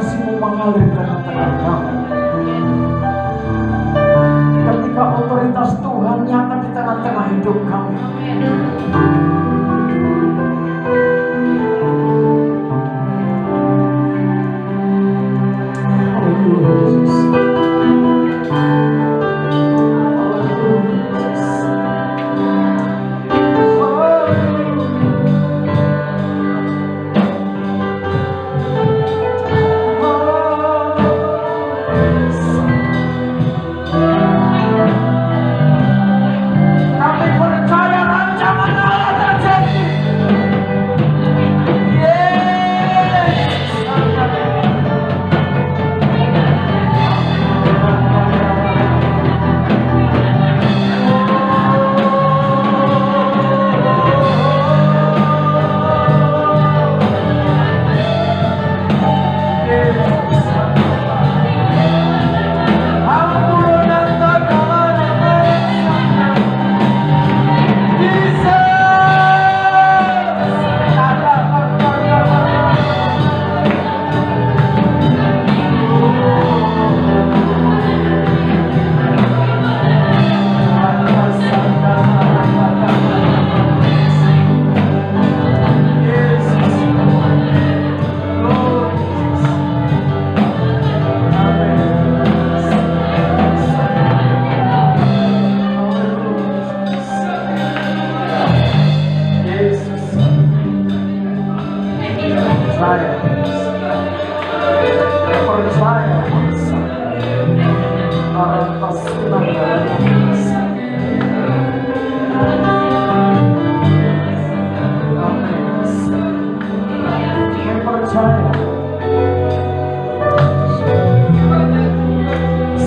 kasih-Mu mengalir ke tengah kami. Ketika otoritas Tuhan nyata di tengah-tengah hidup kami.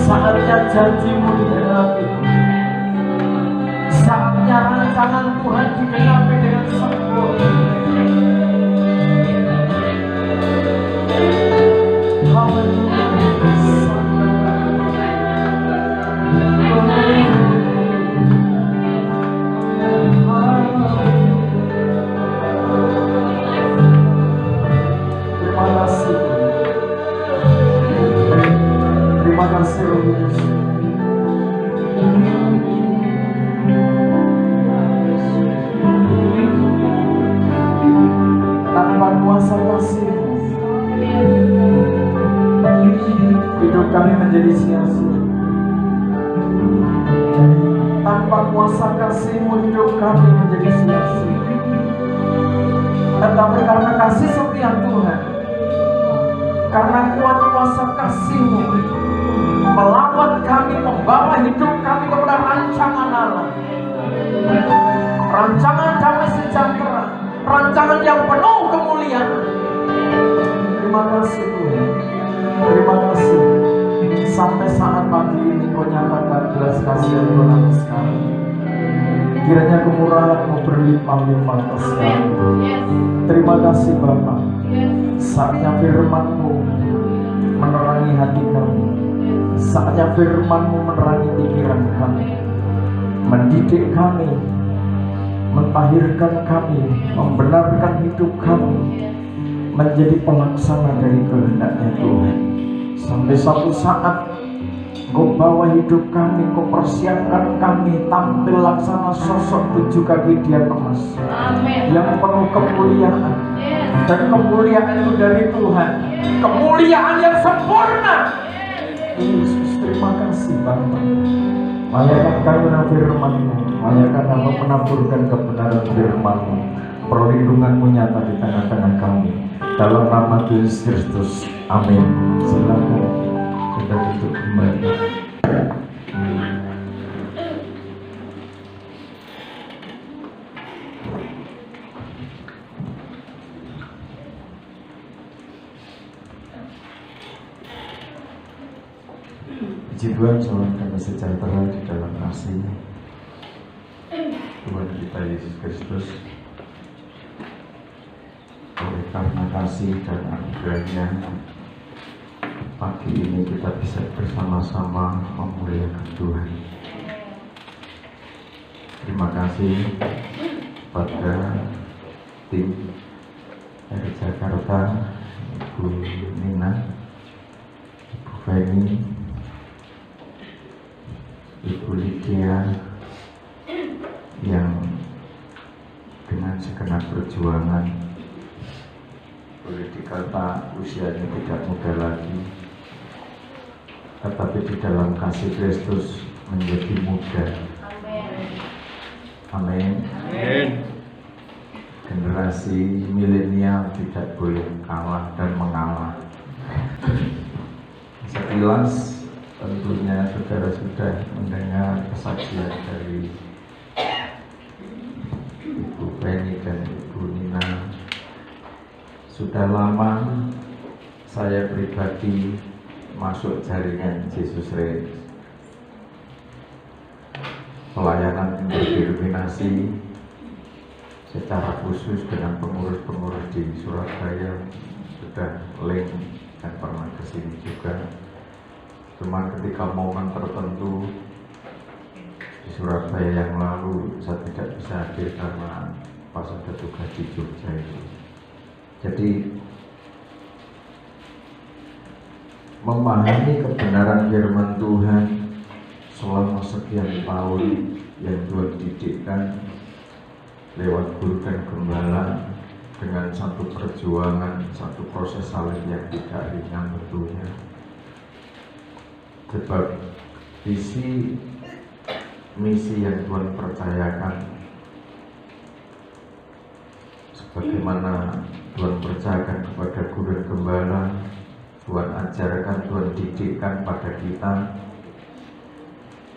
Saatnya janji-Mu digenapi, saatnya rancangan Tuhan digenapi dengan sempurna. Terima kasih Roh Kudus. Tanpa kuasa kasih-Mu, hidup kami menjadi sia-sia. Tanpa kuasa kasih-Mu, hidup kami menjadi sia-sia. Tetapi karena kasih setia Tuhan, karena kuat kuasa kasih-Mu melawat kami, membawa hidup kami kepada rancangan Allah, rancangan damai sejahtera, rancangan yang penuh kemuliaan. Terima kasih Tuhan, terima kasih. Sampai saat pagi ini Kau nyatakan belas kasihan-Mu atas kami. Kiranya kemurahan-Mu berlimpah-limpah atas kami. Terima kasih Bapa. Saatnya firman-Mu menerangi hati kami, saatnya firman-Mu menerangi pikiran kami, mendidik kami, mentahirkan kami, membenarkan hidup kami menjadi pelaksana dari kehendak-Nya Tuhan. Sampai suatu saat Kau bawa hidup kami, Kau persiapkan kami tampil laksana sosok 7 kaki dian emas. Amen. Yang penuh kemuliaan. Yes. Dan kemuliaan itu dari Tuhan. Yes. Kemuliaan yang sempurna. Yes. Yesus, terima kasih Bapa. Mayakan kami firman-Mu, mayakan kami menaburkan kebenaran firman-Mu. Perlindungan-Mu nyata di tengah-tengah kami. Dalam nama Tuhan Yesus Kristus. Amin. Silakan kita tutup kembali. Puji Tuhan, salam damai sejahtera di dalam kasih Tuhan kita Yesus Kristus. Oleh karena kasih dan anugerah-Nya, pagi ini kita bisa bersama-sama memuliakan Tuhan. Terima kasih pada tim dari Jakarta, Ibu Nina, Feni, Ibu Lydia yang dengan segenap perjuangan, boleh dikata usianya tidak muda lagi, tetapi di dalam kasih Kristus menjadi muda. Amin. Amin. Generasi milenial tidak boleh kalah dan mengalah. Sekilas tentunya saudara sudah mendengar kesaksian dari Ibu Feni dan Ibu Nina. Sudah lama saya pribadi masuk jaringan Jesus Reigns, pelayanan interdenominasi secara khusus dengan pengurus-pengurus di Surabaya sudah link dan pernah kesini juga. Cuma ketika momen tertentu di Surabaya yang lalu saya tidak bisa hadir karena pas ada tugas di Jogja itu. Jadi memahami kebenaran firman Tuhan selama sekian tahun yang Tuhan didikkan lewat guru dan gembala dengan satu perjuangan, satu proses salib yang tidak ringan tentunya. Sebab visi misi yang Tuhan percayakan, sebagaimana Tuhan percayakan kepada guru dan gembala, Tuhan ajarkan, Tuhan didikkan pada kita,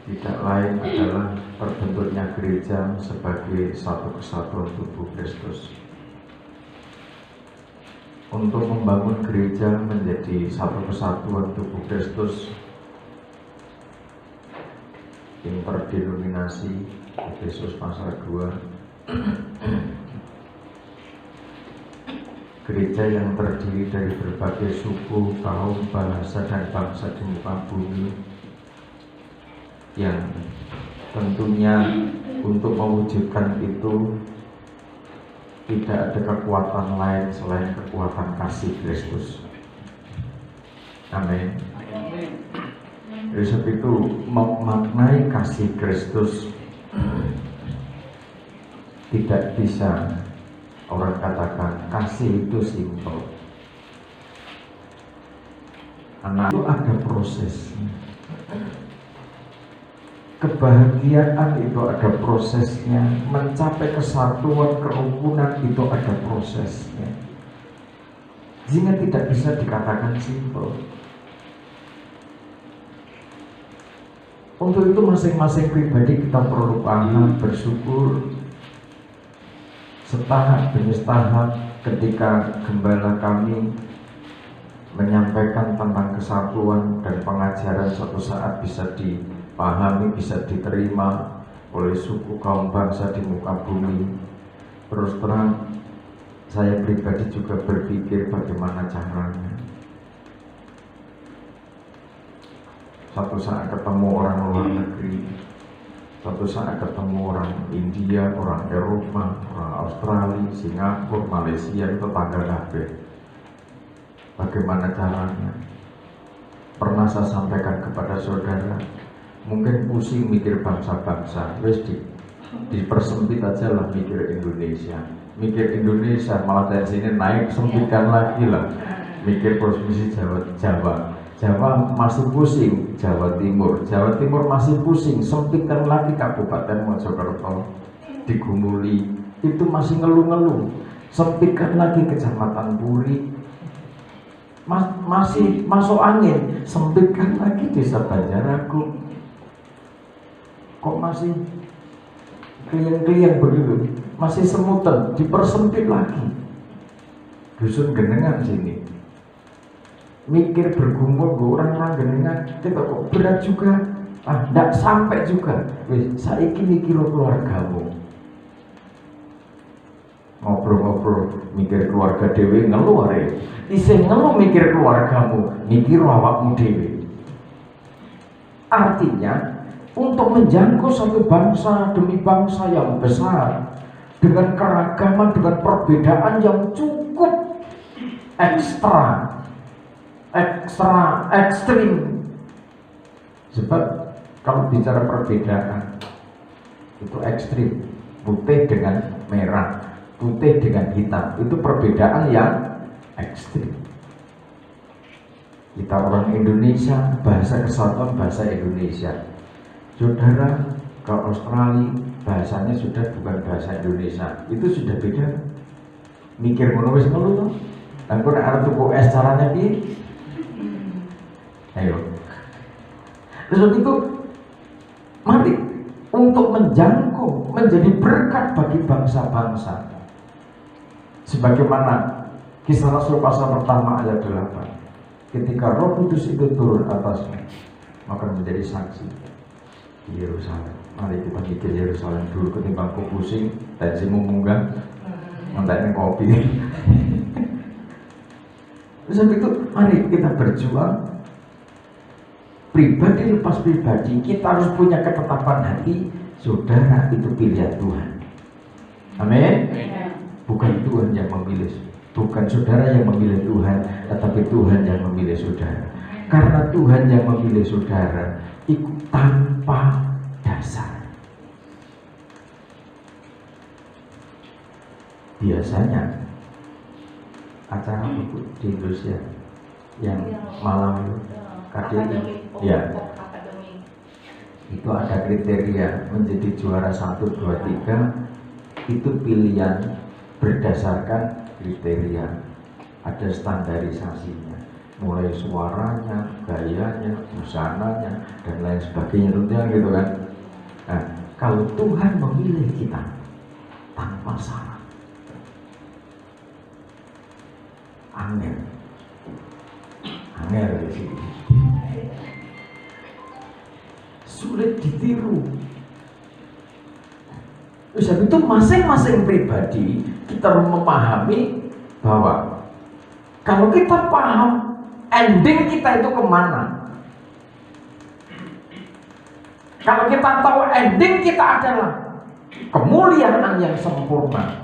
tidak lain adalah terbentuknya gereja sebagai satu kesatuan tubuh Kristus. Untuk membangun gereja menjadi satu kesatuan tubuh Kristus, interdenominasi, Efesus pasal 2, gereja yang terdiri dari berbagai suku, kaum, bahasa, dan bangsa di muka bumi, yang tentunya untuk mewujudkan itu tidak ada kekuatan lain selain kekuatan kasih Kristus. Amin. Oleh sebab itu memaknai kasih Kristus tidak bisa orang katakan kasih itu simpel. Anak itu ada prosesnya. Kebahagiaan itu ada prosesnya, mencapai kesatuan, kerukunan itu ada prosesnya. Sehingga tidak bisa dikatakan simpel. Untuk itu masing-masing pribadi kita perlu paham, bersyukur setahap demi setahap ketika gembala kami menyampaikan tentang kesatuan dan pengajaran suatu saat bisa dipahami, bisa diterima oleh suku, kaum, bangsa di muka bumi. Terus terang saya pribadi juga berpikir bagaimana caranya. Satu saat ketemu orang luar negeri, satu saat ketemu orang India, orang Eropa, orang Australia, Singapura, Malaysia, itu tetangga kabeh. Bagaimana caranya? Pernah saya sampaikan kepada saudara, mungkin pusing mikir bangsa-bangsa, wes dipersempit aja lah mikir Indonesia. Mikir Indonesia malah dari sini naik, sempitkan lagi lah. Mikir provinsi Jawa masih pusing, Jawa Timur masih pusing, sempitkan lagi Kabupaten Mojokerto, digumuli, itu masih ngeluh-ngeluh, sempitkan lagi Kecamatan Puri, masih masuk angin, sempitkan lagi Desa Banjaragung, kok masih klien-klien begitu, masih semutan, dipersempit lagi, dusun Genengan sini. Mikir bergumul orang-orang Genengan, kita kok berat juga, nggak sampai juga. Saiki mikir keluargamu, ngobrol-ngobrol mikir keluarga dewe ngeluh arek, isih ngeluh mikir keluargamu, mikir awakmu dewe. Artinya untuk menjangkau satu bangsa demi bangsa yang besar dengan keragaman, dengan perbedaan yang cukup ekstra, ekstra ekstrim. Sebab kalau bicara perbedaan itu ekstrim, putih dengan merah, putih dengan hitam, itu perbedaan yang ekstrim. Kita orang Indonesia, bahasa kesatuan bahasa Indonesia. Saudara ke Australia, bahasanya sudah bukan bahasa Indonesia, itu sudah beda. Mikir ngono wis ngono to. Lan kok arep tuku es caranya piye? Ayo. Terus itu mari untuk menjangkau menjadi berkat bagi bangsa-bangsa. Sebagaimana Kisah Rasul pasal pertama ayat 8. Ketika Roh Kudus itu turun atasnya, maka menjadi saksi di Yerusalem. Mari kita mikir Yerusalem dulu ketimbang kok pusing, tensimu munggah, ngantain kopi. Terus itu mari kita berjuang. Pribadi lepas pribadi, kita harus punya ketetapan hati. Saudara itu pilihan Tuhan. Amin. Bukan Tuhan yang memilih, bukan saudara yang memilih Tuhan, tetapi Tuhan yang memilih saudara. Karena Tuhan yang memilih saudara itu tanpa dasar. Biasanya acara di Indonesia yang malam KDI, ya, itu ada kriteria menjadi juara 1, 2, 3. Itu pilihan berdasarkan kriteria, ada standarisasinya, mulai suaranya, gayanya, busananya, dan lain sebagainya, tentunya gitu kan. Nah, kalau Tuhan memilih kita tanpa syarat, angel di sini, sulit ditiru. Terus itu masing-masing pribadi kita memahami bahwa kalau kita paham ending kita itu kemana, kalau kita tahu ending kita adalah kemuliaan yang sempurna,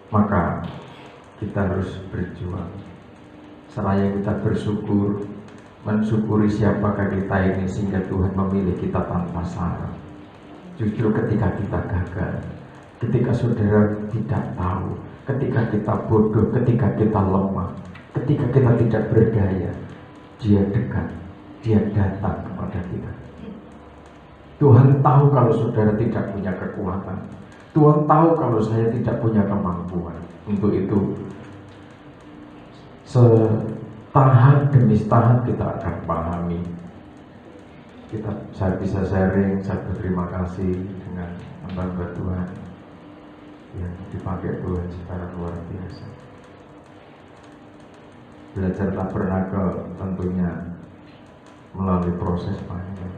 maka kita harus berjuang. Seraya kita bersyukur, mensyukuri siapakah kita ini sehingga Tuhan memilih kita tanpa syarat. Justru ketika kita gagal, ketika saudara tidak tahu, ketika kita bodoh, ketika kita lemah, ketika kita tidak berdaya, Dia dekat, Dia datang kepada kita. Tuhan tahu kalau saudara tidak punya kekuatan, Tuhan tahu kalau saya tidak punya kemampuan. Untuk itu setahap demi setahap kita akan pahami. Saya bisa sharing, saya berterima kasih dengan hamba Tuhan yang dipakai Tuhan secara luar biasa. Belajar tabernakel tentunya melalui proses panjang.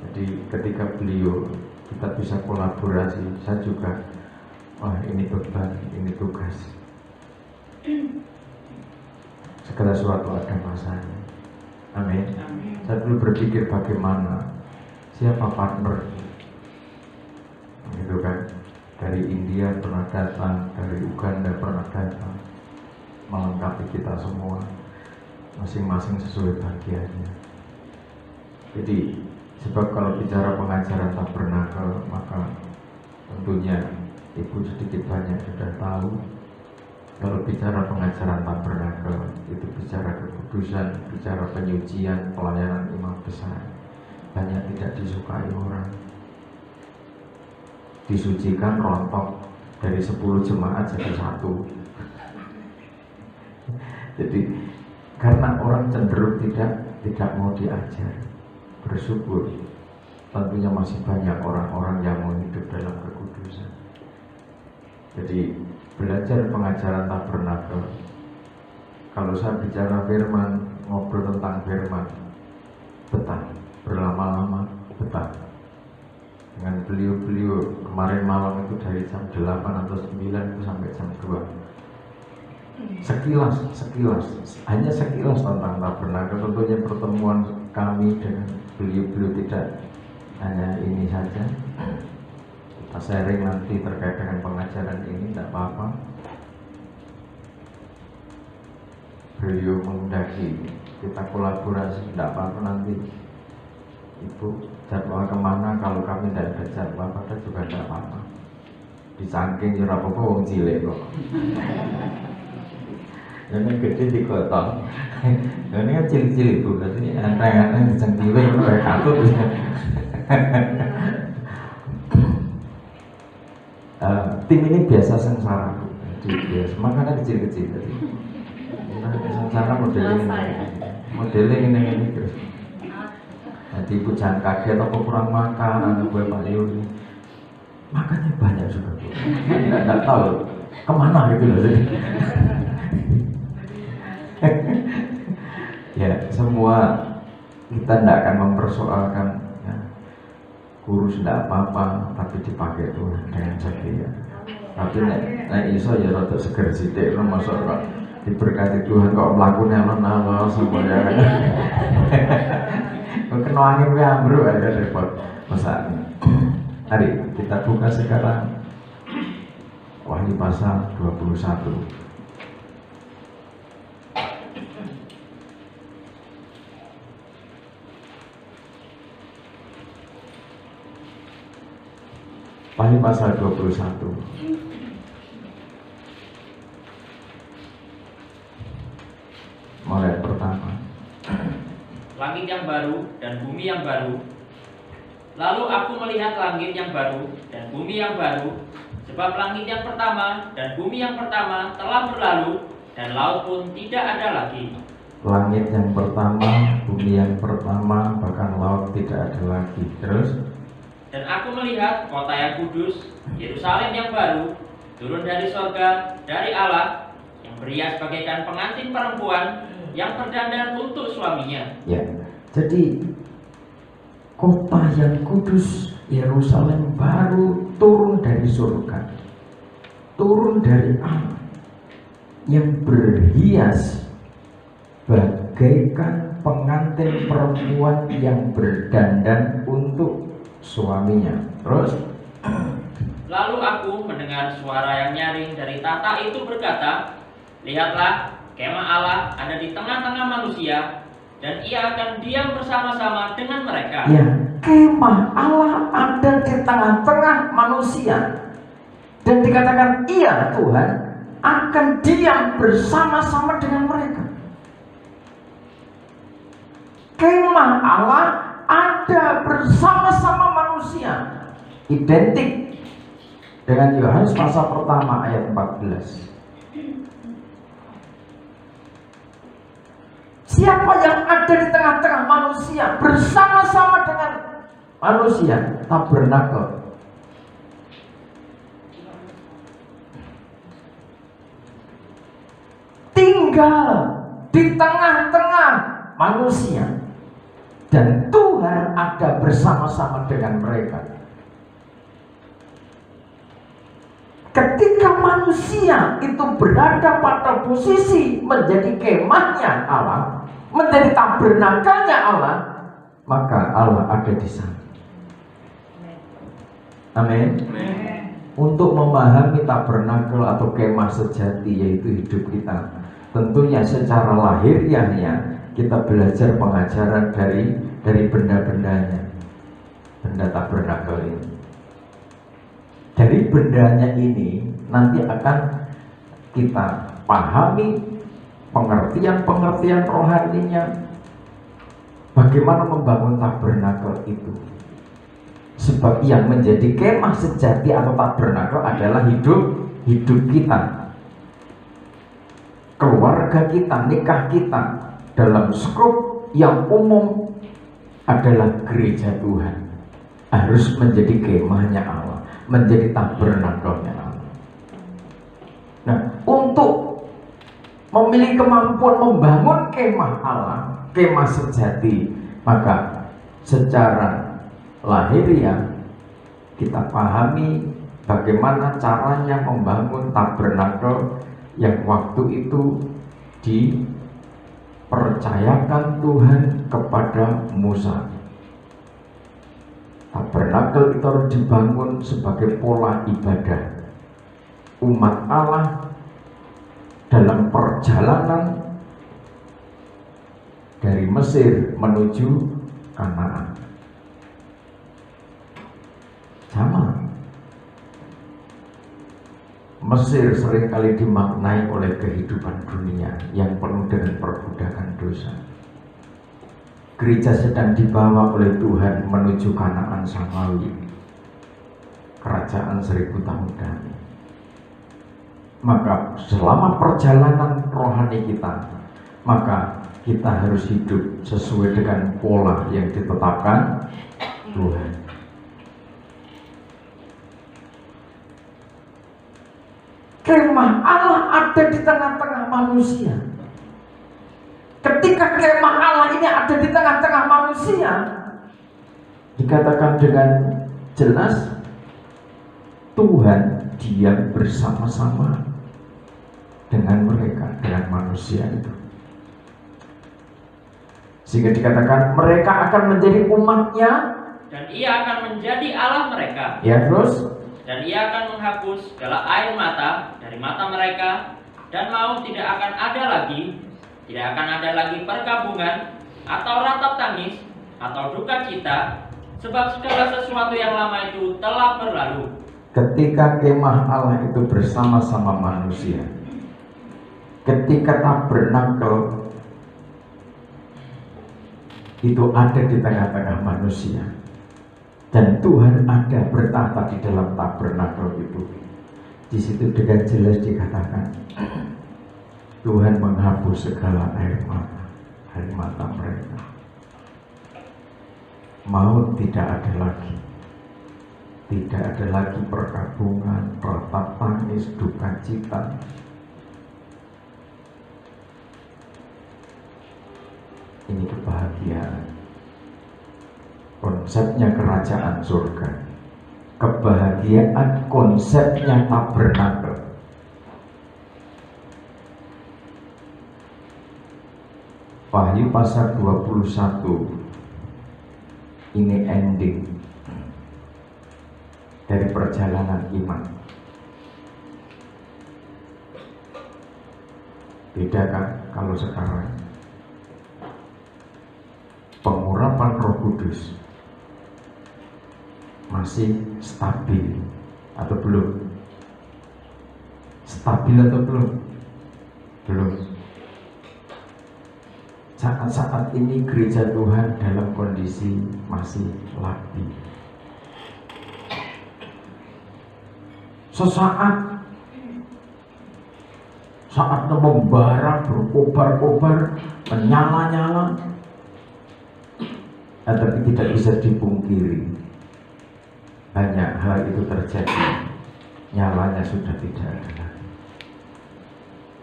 Jadi ketika beliau kita bisa kolaborasi, saya juga, ini beban, ini tugas. Segala sesuatu ada masanya. Amin. Saya dulu berpikir bagaimana, siapa partner, gitu kan? Dari India pernah datang, dari Uganda pernah datang, melengkapi kita semua, masing-masing sesuai bagiannya. Jadi, sebab kalau bicara pengajaran tabernakel, maka tentunya Ibu sedikit banyak sudah tahu. Kalau bicara pengajaran tabernakel, itu bicara kekudusan, bicara penyucian, pelayanan imam besar. Banyak tidak disukai orang. Disucikan rontok dari 10 jemaat jadi 1. Jadi karena orang cenderung tidak mau diajar. Bersyukur tentunya masih banyak orang-orang yang mau hidup dalam kekudusan. Jadi belajar pengajaran tabernakel. Kalau saya bicara firman, ngobrol tentang firman, betah, berlama-lama betah. Dengan beliau kemarin malam itu dari jam 8 atau 9 itu sampai jam 2. Sekilas, hanya sekilas tentang tabernakel. Tentunya pertemuan kami dengan beliau tidak hanya ini saja. Kita sharing nanti terkait dengan pengajaran ini, tidak apa-apa. beliau menghendaki kita kolaborasi, tidak apa-apa nanti Ibu jadwal kemana, kalau kami tidak ada jadwal pada juga tidak apa-apa. Disangking ya apa-apa wong cilik kok. Ini gede digotong. Ini kan cilik-cilik Bu, berarti anteng-anteng dicengkiwe kayak katut. Tim ini biasa sengsara Bu. Biasa, makanya kecil-kecil tadi. Sengsara modelnya ini terus. Nanti Ibu jangan kaget apa kurang makan, anak gue Pak Leo ini makannya banyak juga Bu. Nggak tahu kemana gitu loh. Ya semua kita tidak akan mempersoalkan ya, kurus tidak apa-apa, tapi dipakai Tuhan dengan setia. Tapi nek iso ya rada seger sithik lho, masuk kok diberkati Tuhan kok mlakune ana semuanya. Kena angin wae ambruk aja repot masaknya. Mari kita buka sekarang Wahyu pasal 21. Wahyu pasal 21. Mulai pertama. Langit yang baru dan bumi yang baru. Lalu aku melihat langit yang baru dan bumi yang baru, sebab langit yang pertama dan bumi yang pertama telah berlalu, dan laut pun tidak ada lagi. Langit yang pertama, bumi yang pertama, bahkan laut tidak ada lagi. Terus? Dan aku melihat kota yang kudus, Yerusalem yang baru, turun dari sorga, dari Allah, yang berhias bagaikan pengantin perempuan yang berdandan untuk suaminya. Ya, jadi kota yang kudus, Yerusalem baru turun dari surga, turun dari Allah, yang berhias bagaikan pengantin perempuan yang berdandan untuk suaminya. Terus? Lalu aku mendengar suara yang nyaring dari tahta itu berkata, lihatlah, kemah Allah ada di tengah-tengah manusia, dan ia akan diam bersama-sama dengan mereka. Ya, kemah Allah ada di tengah-tengah manusia, dan dikatakan iya Tuhan akan diam bersama-sama dengan mereka. Kemah Allah ada bersama-sama manusia, identik dengan Yohanes pasal pertama ayat 14. Siapa yang ada di tengah-tengah manusia bersama-sama dengan manusia? Tabernakel. Tinggal di tengah-tengah manusia, dan Tuhan ada bersama-sama dengan mereka. Ketika manusia itu berada pada posisi menjadi kemahnya Allah, menjadi tabernakelnya Allah, maka Allah ada di sana. Amin. Untuk memahami tabernakel atau kemah sejati, yaitu hidup kita, tentunya secara lahiriahnya kita belajar pengajaran dari benda-bendanya, benda tabernakel ini. Dari bendanya ini nanti akan kita pahami pengertian-pengertian rohaninya, bagaimana membangun tabernakel itu. Sebab yang menjadi kemah sejati atau tabernakel adalah hidup kita, keluarga kita, nikah kita. Dalam skop yang umum adalah gereja Tuhan harus menjadi kemahnya Allah, menjadi tabernakelnya Allah. Nah, untuk memiliki kemampuan membangun kemah Allah, kemah sejati, maka secara lahiriah kita pahami bagaimana caranya membangun tabernakel yang waktu itu dipercayakan Tuhan kepada Musa. Tabernakel itu harus dibangun sebagai pola ibadah umat Allah dalam perjalanan dari Mesir menuju Kanaan. Sama. Mesir seringkali dimaknai oleh kehidupan dunia yang penuh dengan perbudakan dosa. Gereja sedang dibawa oleh Tuhan menuju Kanaan Samawi, kerajaan 1000 tahun damai. Maka selama perjalanan rohani kita, maka kita harus hidup sesuai dengan pola yang ditetapkan Tuhan. Kemah Allah ada di tengah-tengah manusia. Ketika kemah Allah ini ada di tengah-tengah manusia, dikatakan dengan jelas Tuhan diam bersama-sama dengan mereka, dengan manusia itu. Sehingga dikatakan mereka akan menjadi umatnya, dan Ia akan menjadi Allah mereka. ya terus, Dan Ia akan menghapus segala air mata dari mata mereka, dan maut tidak akan ada lagi. Tidak akan ada lagi perkabungan atau ratap tangis atau duka cita, sebab segala sesuatu yang lama itu telah berlalu. ketika kemah Allah itu bersama-sama manusia, ketika tabernakel itu ada di tengah-tengah manusia, dan Tuhan ada bertahta di dalam tabernakel itu, di situ dengan jelas dikatakan Tuhan menghapus segala air mata mereka. Maut tidak ada lagi. Tidak ada lagi perkabungan, ratap tangis, duka cita. Ini kebahagiaan. Konsepnya kerajaan surga. Kebahagiaan konsepnya tabernakel. Wahyu pasal 21 ini ending dari perjalanan iman. Beda kan kalau sekarang pengurapan Roh Kudus masih stabil atau belum? Stabil atau belum? Belum. Saat-saat ini gereja Tuhan dalam kondisi masih labil. Sesaat saatnya membara, berkobar-kobar, menyala-nyala, tetapi tidak bisa dipungkiri banyak hal itu terjadi, nyalanya sudah tidak ada lagi.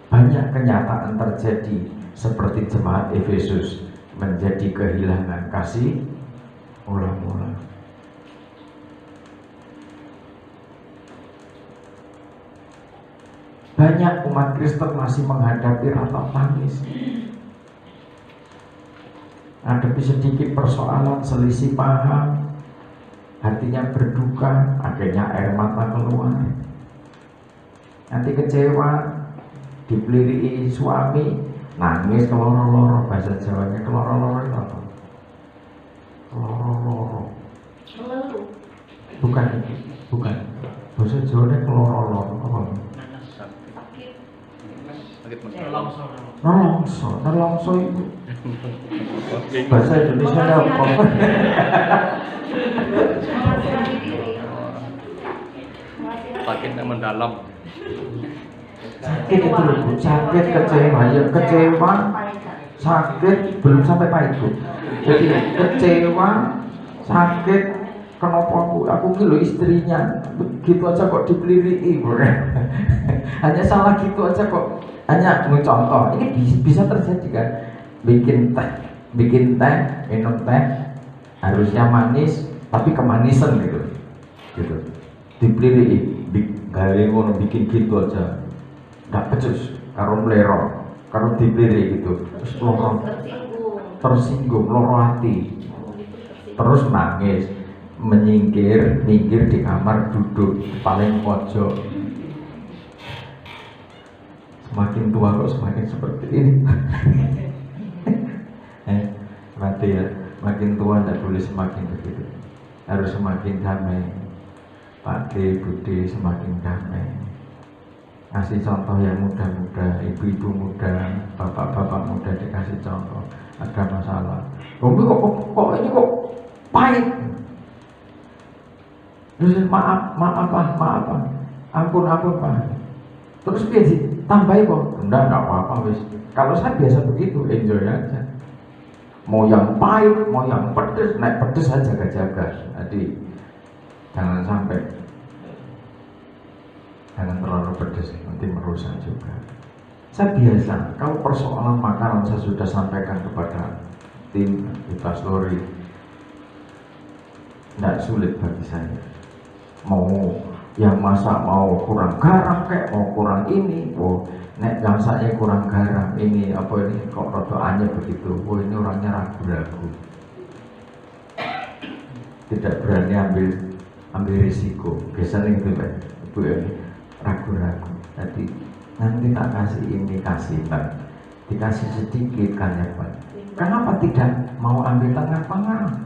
Banyak kenyataan terjadi, seperti jemaat Efesus menjadi kehilangan kasih mula-mula. Banyak umat Kristen masih menghadapi ratap tangis, hadapi sedikit persoalan selisih paham, hatinya berduka, akhirnya air mata keluar. Nanti kecewa, dipeliri suami, nangis keloro-loro. Bahasa Jawanya keloro-loro itu apa? Keloro-loro. Bukan. Bahasa Jawanya keloro-loro apa? Nelongso itu. Bahasa Indonesia apa? Sakitnya mendalam. Sakit itu loh, Bu. Sakit, kecewa, ya kecewa, sakit, belum sampai pahit, Bu. Jadi kecewa, sakit, kenapa aku ini loh istrinya, begitu aja kok dipeliri, hanya salah gitu aja kok, hanya contoh, ini bisa terjadi kan, bikin teh, minum teh, harusnya manis, tapi kemanisan gitu, dipeliri, gawe ngono bikin gitu aja. Nggak becus, karo melero, karo dipilih gitu, terus tersinggung, loro hati, terus nangis, minggir di kamar, duduk paling pojok. Semakin tua kok semakin seperti ini. Nah semakin tua tidak boleh semakin begitu, harus semakin damai. Pak D, Budi semakin damai, kasih contoh yang muda-muda, ibu-ibu muda, bapak-bapak muda dikasih contoh. Ada masalah, kok ini kok pahit, terus maaf ampun Pak, terus dia tambahin kok, enggak apa-apa wis. Kalau saya biasa begitu, enjoy aja, mau yang pahit, mau yang pedes, naik pedes aja jaga-jaga. Jadi jangan sampai, jangan terlalu pedes, nanti merusak juga. Saya biasa, kalau persoalan makanan saya sudah sampaikan kepada tim Bebas Lori, tidak sulit bagi saya. Mau yang masak mau kurang garam kayak mau kurang ini, nek masaknya kurang garam ini apa ini kok rada anyep begitu, ini orangnya ragu-ragu, tidak berani ambil risiko. Biasanya gitu Pak, ibu ini ragu-ragu. Jadi nanti tak kasih ini, kasih Pak, dikasih sedikit kan ya Pak. Kenapa tidak mau ambil tengah-tengah?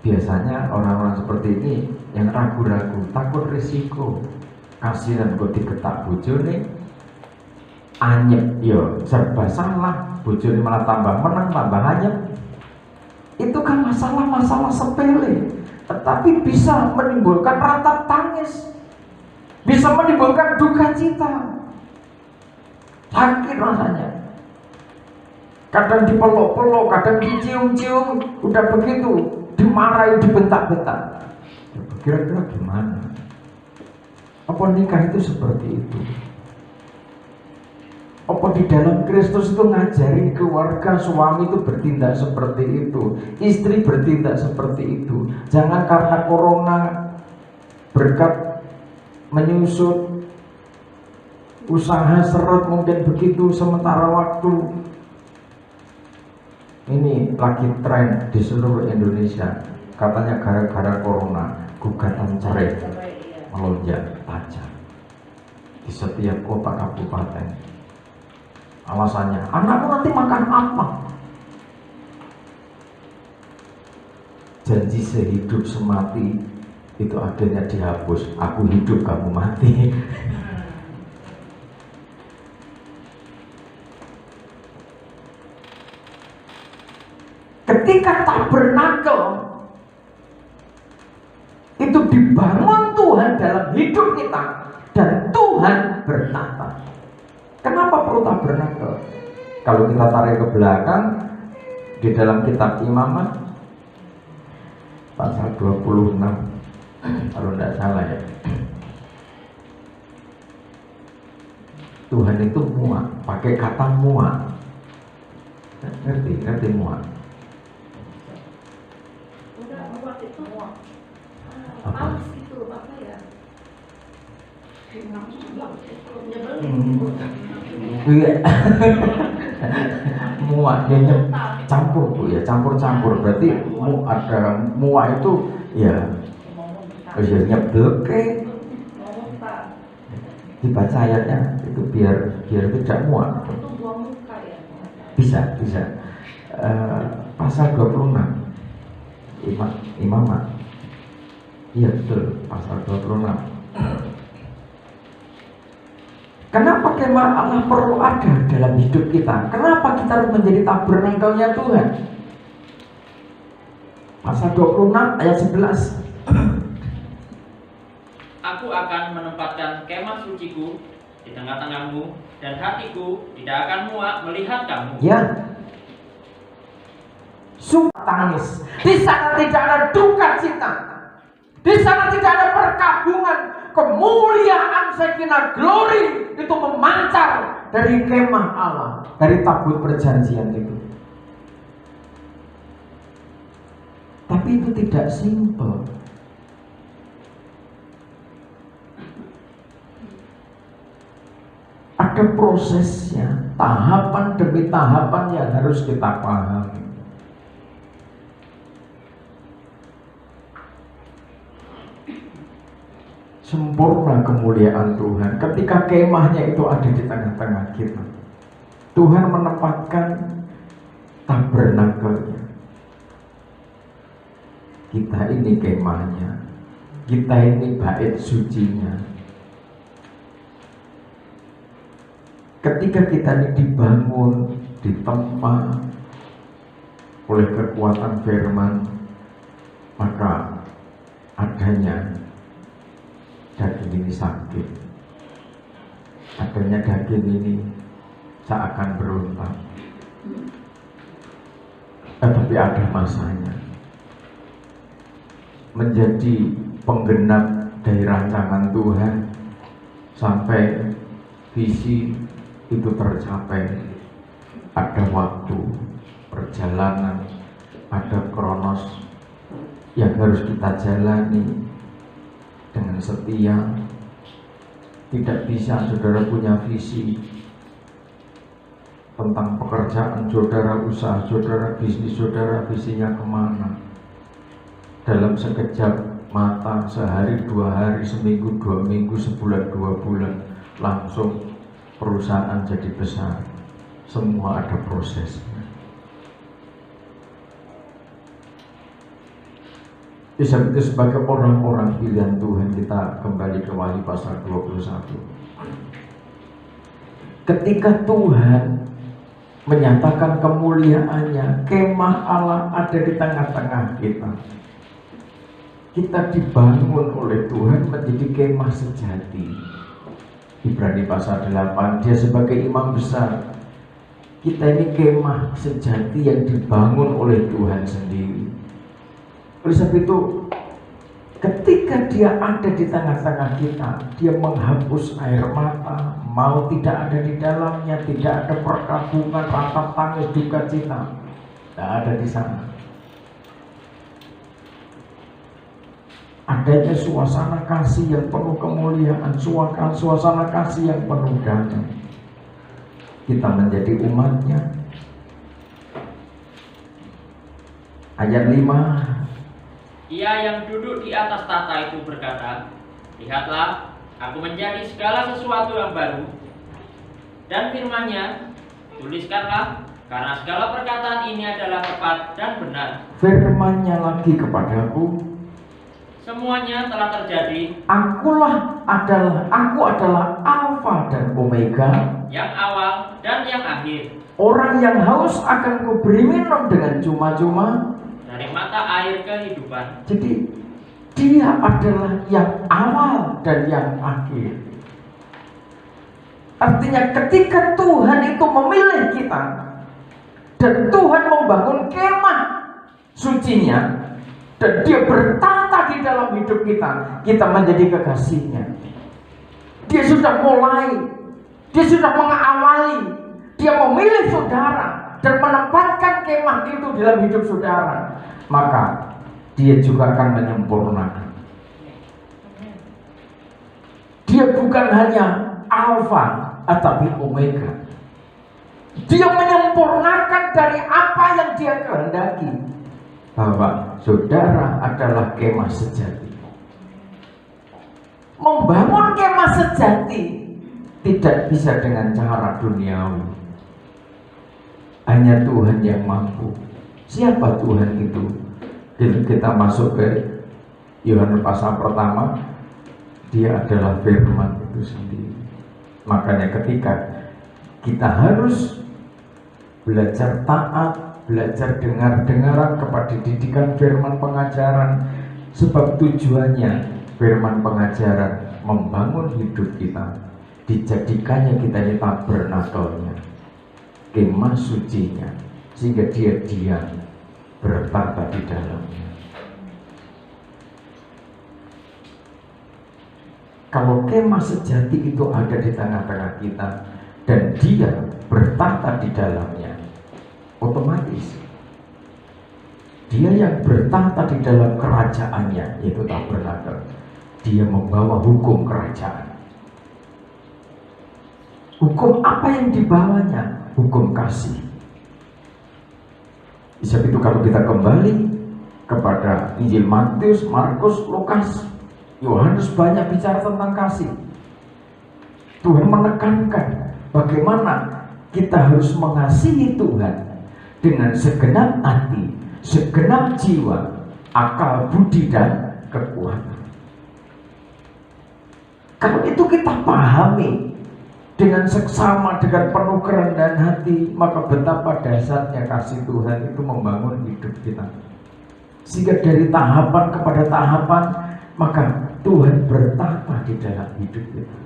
Biasanya orang-orang seperti ini yang ragu-ragu, takut risiko, kasihan kok diketak bojone, anyep, yo serba salah, bojone malah tambah menang, tambah anyep. Itu kan masalah-masalah sepele, tetapi bisa menimbulkan ratap tangis, bisa menimbulkan duka cita, sakit rasanya. Kadang dipeluk-peluk, kadang dicium-cium, udah begitu dimarahi, dibentak-bentak. Kira-kira gimana? Apa nikah itu seperti itu? Apa di dalam Kristus itu ngajarin keluarga suami itu bertindak seperti itu, istri bertindak seperti itu? Jangan karena corona berkat menyusut, usaha seret mungkin begitu sementara waktu. Ini lagi tren di seluruh Indonesia, katanya gara-gara corona gugatan cerai melonjak tajam di setiap kota kabupaten. Alasannya, anakmu nanti makan apa? Janji sehidup semati itu akhirnya dihapus. Aku hidup, kamu mati. Ketika tabernakel itu dibangun Tuhan dalam hidup kita dan Tuhan bertata. Kenapa perlu tabernakel? Kalau kita tarik ke belakang di dalam kitab Imamat pasal 26 kalau tidak salah ya, Tuhan itu muak, pakai kata muak. Ngerti muak? Apa? Muak, dia campur Bu ya, campur-campur. Berarti ada muak itu ya, nyeblek dibaca ayatnya itu biar tidak muak. Bisa. Pasal 26 Imamat. Iya betul, pasal 26. Kenapa kemah Allah perlu ada dalam hidup kita? Kenapa kita harus menjadi tabernakelnya Tuhan? Pasal 26 ayat 11. Aku akan menempatkan kemah suciku di tengah-tengahmu, dan hatiku tidak akan muak melihat kamu. Ya, suka tangis. Di sana tidak ada duka cita. Di sana tidak ada perkabungan. Kemuliaan Shekinah glory itu memancar dari kemah Allah, dari tabut perjanjian itu. Tapi itu tidak simpel. Ada prosesnya, tahapan demi tahapan yang harus kita pahami. Sempurna kemuliaan Tuhan ketika kemahnya itu ada di tengah-tengah kita. Tuhan menempatkan tabernakelnya. Kita ini kemahnya, kita ini bait sucinya. Ketika kita ini dibangun, ditempa oleh kekuatan firman, maka adanya daging ini sakit, adanya daging ini seakan berontak. Tetapi ada masanya, menjadi penggenap dari rancangan Tuhan sampai visi itu tercapai. Ada waktu perjalanan, ada kronos yang harus kita jalani dengan setia. Tidak bisa saudara punya visi tentang pekerjaan saudara, usaha saudara, bisnis saudara, visinya kemana, dalam sekejap mata, sehari, 2 hari, seminggu, 2 minggu, sebulan, 2 bulan, langsung perusahaan jadi besar. Semua ada prosesnya. Bisa itu sebagai orang-orang pilihan Tuhan, kita kembali ke Wahyu pasal 21. Ketika Tuhan menyatakan kemuliaannya, kemah Allah ada di tengah-tengah kita. Kita dibangun oleh Tuhan menjadi kemah sejati. Ibrani pasal 8, dia sebagai imam besar. Kita ini kemah sejati yang dibangun oleh Tuhan sendiri. Oleh sebab itu, ketika dia ada di tengah-tengah kita, dia menghapus air mata, mau tidak ada di dalamnya, tidak ada perkabungan, ratap tangis, duka cita, tidak ada di sana. Adanya suasana kasih yang penuh kemuliaan, suasana kasih yang penuh damai. Kita menjadi umatnya. Ayat 5. Ia yang duduk di atas tahta itu berkata, lihatlah, aku menjadi segala sesuatu yang baru. Dan firman-Nya, tuliskanlah, karena segala perkataan ini adalah tepat dan benar. Firman-Nya lagi kepadaku, semuanya telah terjadi. Aku adalah Alfa dan Omega, yang awal dan yang akhir. Orang yang haus akan kuberi minum dengan cuma-cuma dari mata air kehidupan. Jadi dia adalah yang awal dan yang akhir. Artinya ketika Tuhan itu memilih kita dan Tuhan membangun kemah sucinya dan dia bertata di dalam hidup kita, kita menjadi kekasihnya. Dia sudah mulai, dia sudah mengawali, dia memilih saudara dan menempatkan kemah itu dalam hidup saudara, maka dia juga akan menyempurnakan. Dia bukan hanya Alfa tetapi Omega. Dia menyempurnakan dari apa yang dia kehendaki, bahwa saudara adalah kemah sejati. Membangun kemah sejati tidak bisa dengan cara duniawi. Hanya Tuhan yang mampu. Siapa Tuhan itu? Kita masuk ke Yohanes pasal pertama, dia adalah firman itu sendiri. Makanya ketika kita harus belajar taat, belajar dengar-dengaran kepada didikan firman pengajaran, sebab tujuannya firman pengajaran membangun hidup kita, dijadikannya kita ini tabernakelnya, kemah sucinya, sehingga dia diam bertata di dalamnya. Kalau kemah sejati itu ada di tengah-tengah kita dan dia bertata di dalamnya, otomatis dia yang bertata di dalam kerajaannya, yaitu tabernakel, dia membawa hukum kerajaan. Hukum apa yang dibawanya? Hukum kasih. Sebab itu kalau kita kembali kepada Injil Matius, Markus, Lukas, Yohanes banyak bicara tentang kasih. Tuhan menekankan bagaimana kita harus mengasihi Tuhan dengan segenap hati, segenap jiwa, akal budi dan kekuatan. Kalau itu kita pahami dengan seksama, dengan penuh kerendahan hati, maka betapa dahsyatnya kasih Tuhan itu membangun hidup kita. Sehingga dari tahapan kepada tahapan, maka Tuhan bertata di dalam hidup kita.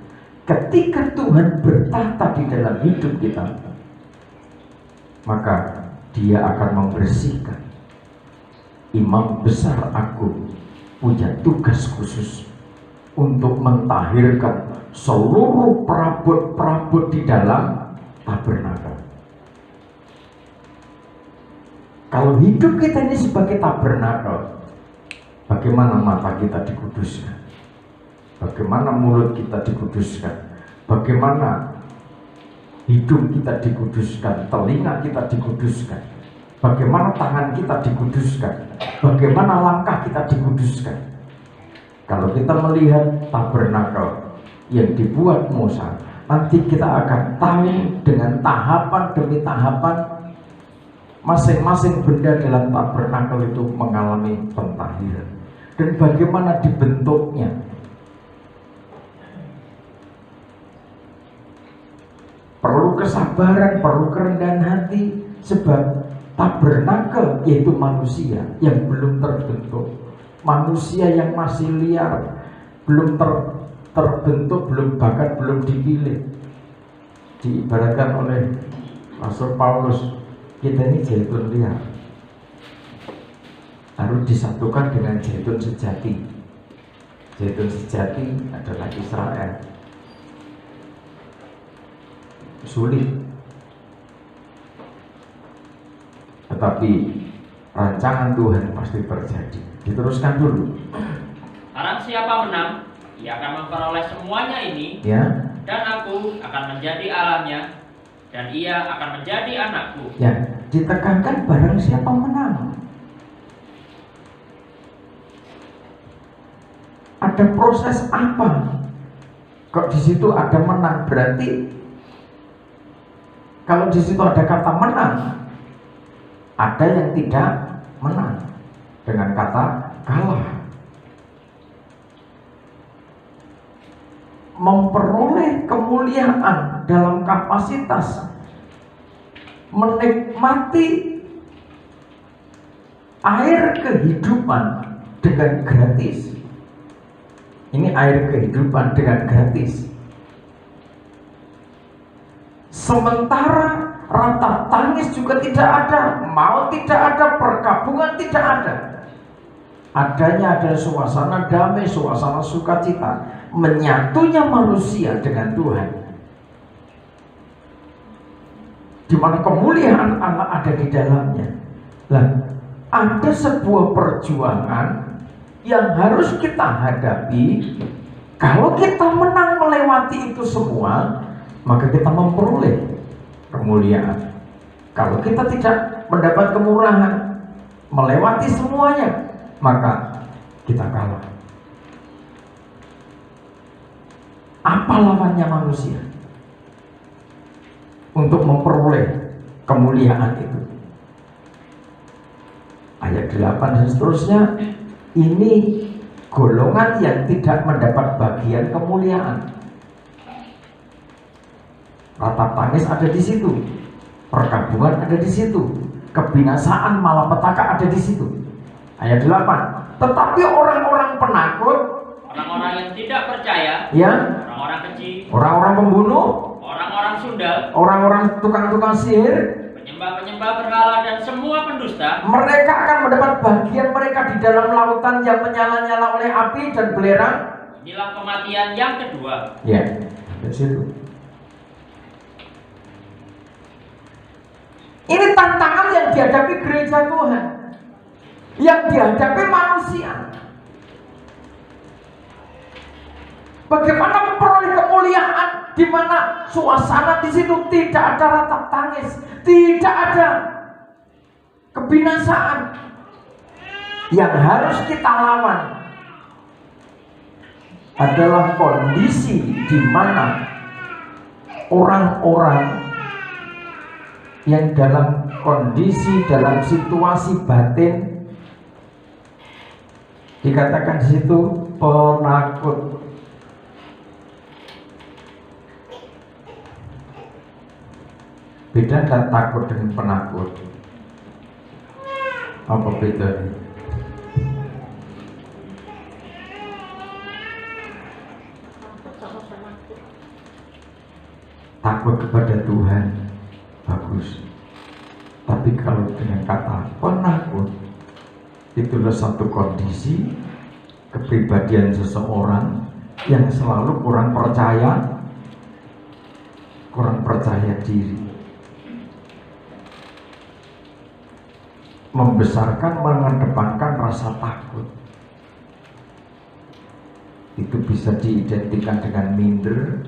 Ketika Tuhan bertata di dalam hidup kita, maka Dia akan membersihkan. Imam besar agung punya tugas khusus untuk mentahirkan seluruh perabot-perabot di dalam tabernakel. Kalau hidup kita ini sebagai tabernakel, bagaimana mata kita dikuduskan? Bagaimana mulut kita dikuduskan? Bagaimana hidung kita dikuduskan? Telinga kita dikuduskan? Bagaimana tangan kita dikuduskan? Bagaimana langkah kita dikuduskan? Kalau kita melihat tabernakel yang dibuat Musa, nanti kita akan tahu dengan tahapan demi tahapan masing-masing benda dalam tabernakel itu mengalami pentahiran dan bagaimana dibentuknya. Perlu kesabaran, perlu kerendahan hati, sebab tabernakel yaitu manusia yang belum terbentuk, manusia yang masih liar, belum terbentuk, belum bahkan belum dipilih. Diibaratkan oleh Rasul Paulus, kita ini zaitun liar, harus disatukan dengan zaitun sejati. Zaitun sejati adalah Israel. Sulit, tetapi rancangan Tuhan pasti terjadi. Diteruskan dulu. Barang siapa menang, ia akan memperoleh semuanya ini, Ya. dan aku akan menjadi Allahnya, dan ia akan menjadi anakku. Ya, ditekankan barang siapa menang. Ada proses apa? Kok di situ ada menang? Berarti kalau di situ ada kata menang, ada yang tidak menang dengan kata kalah. Memperoleh kemuliaan dalam kapasitas menikmati air kehidupan dengan gratis. Ini air kehidupan dengan gratis. Sementara rata tangis juga tidak ada, maut tidak ada, perkabungan tidak ada. Adanya adalah suasana damai, suasana sukacita, menyatunya manusia dengan Tuhan, di mana kemuliaan Allah ada di dalamnya. Lah, ada sebuah perjuangan yang harus kita hadapi. Kalau kita menang melewati itu semua, maka kita memperoleh kemuliaan. Kalau kita tidak mendapat kemurahan, melewati semuanya, maka kita kalah. Apa lawannya manusia untuk memperoleh kemuliaan itu? Ayat 8 dan seterusnya, ini golongan yang tidak mendapat bagian kemuliaan. Ratap tangis ada di situ, perkabungan ada di situ, kebinasaan malapetaka ada di situ. Ayat 8. Tetapi orang-orang penakut, Orang-orang yang tidak percaya, ya, orang-orang keji, orang-orang pembunuh, orang-orang sundal, orang-orang tukang-tukang sihir, penyembah-penyembah berhala, dan semua pendusta, mereka akan mendapat bagian mereka di dalam lautan yang menyala-nyala oleh api dan belerang. inilah kematian yang kedua. Ya, di situ. Ini tantangan yang dihadapi gereja Tuhan, yang dihadapi manusia. Bagaimana memperoleh kemuliaan di mana suasana di situ tidak ada ratap tangis, tidak ada kebinasaan. Yang harus kita lawan adalah kondisi di mana orang-orang yang dalam kondisi, dalam situasi batin Dikatakan di situ penakut. Beda dan takut dengan penakut. Apa bedanya? Takut kepada Tuhan bagus, tapi kalau dengan kata penakut, itulah satu kondisi kepribadian seseorang yang selalu kurang percaya diri, membesarkan, mengedepankan rasa takut. Itu bisa diidentikan dengan minder,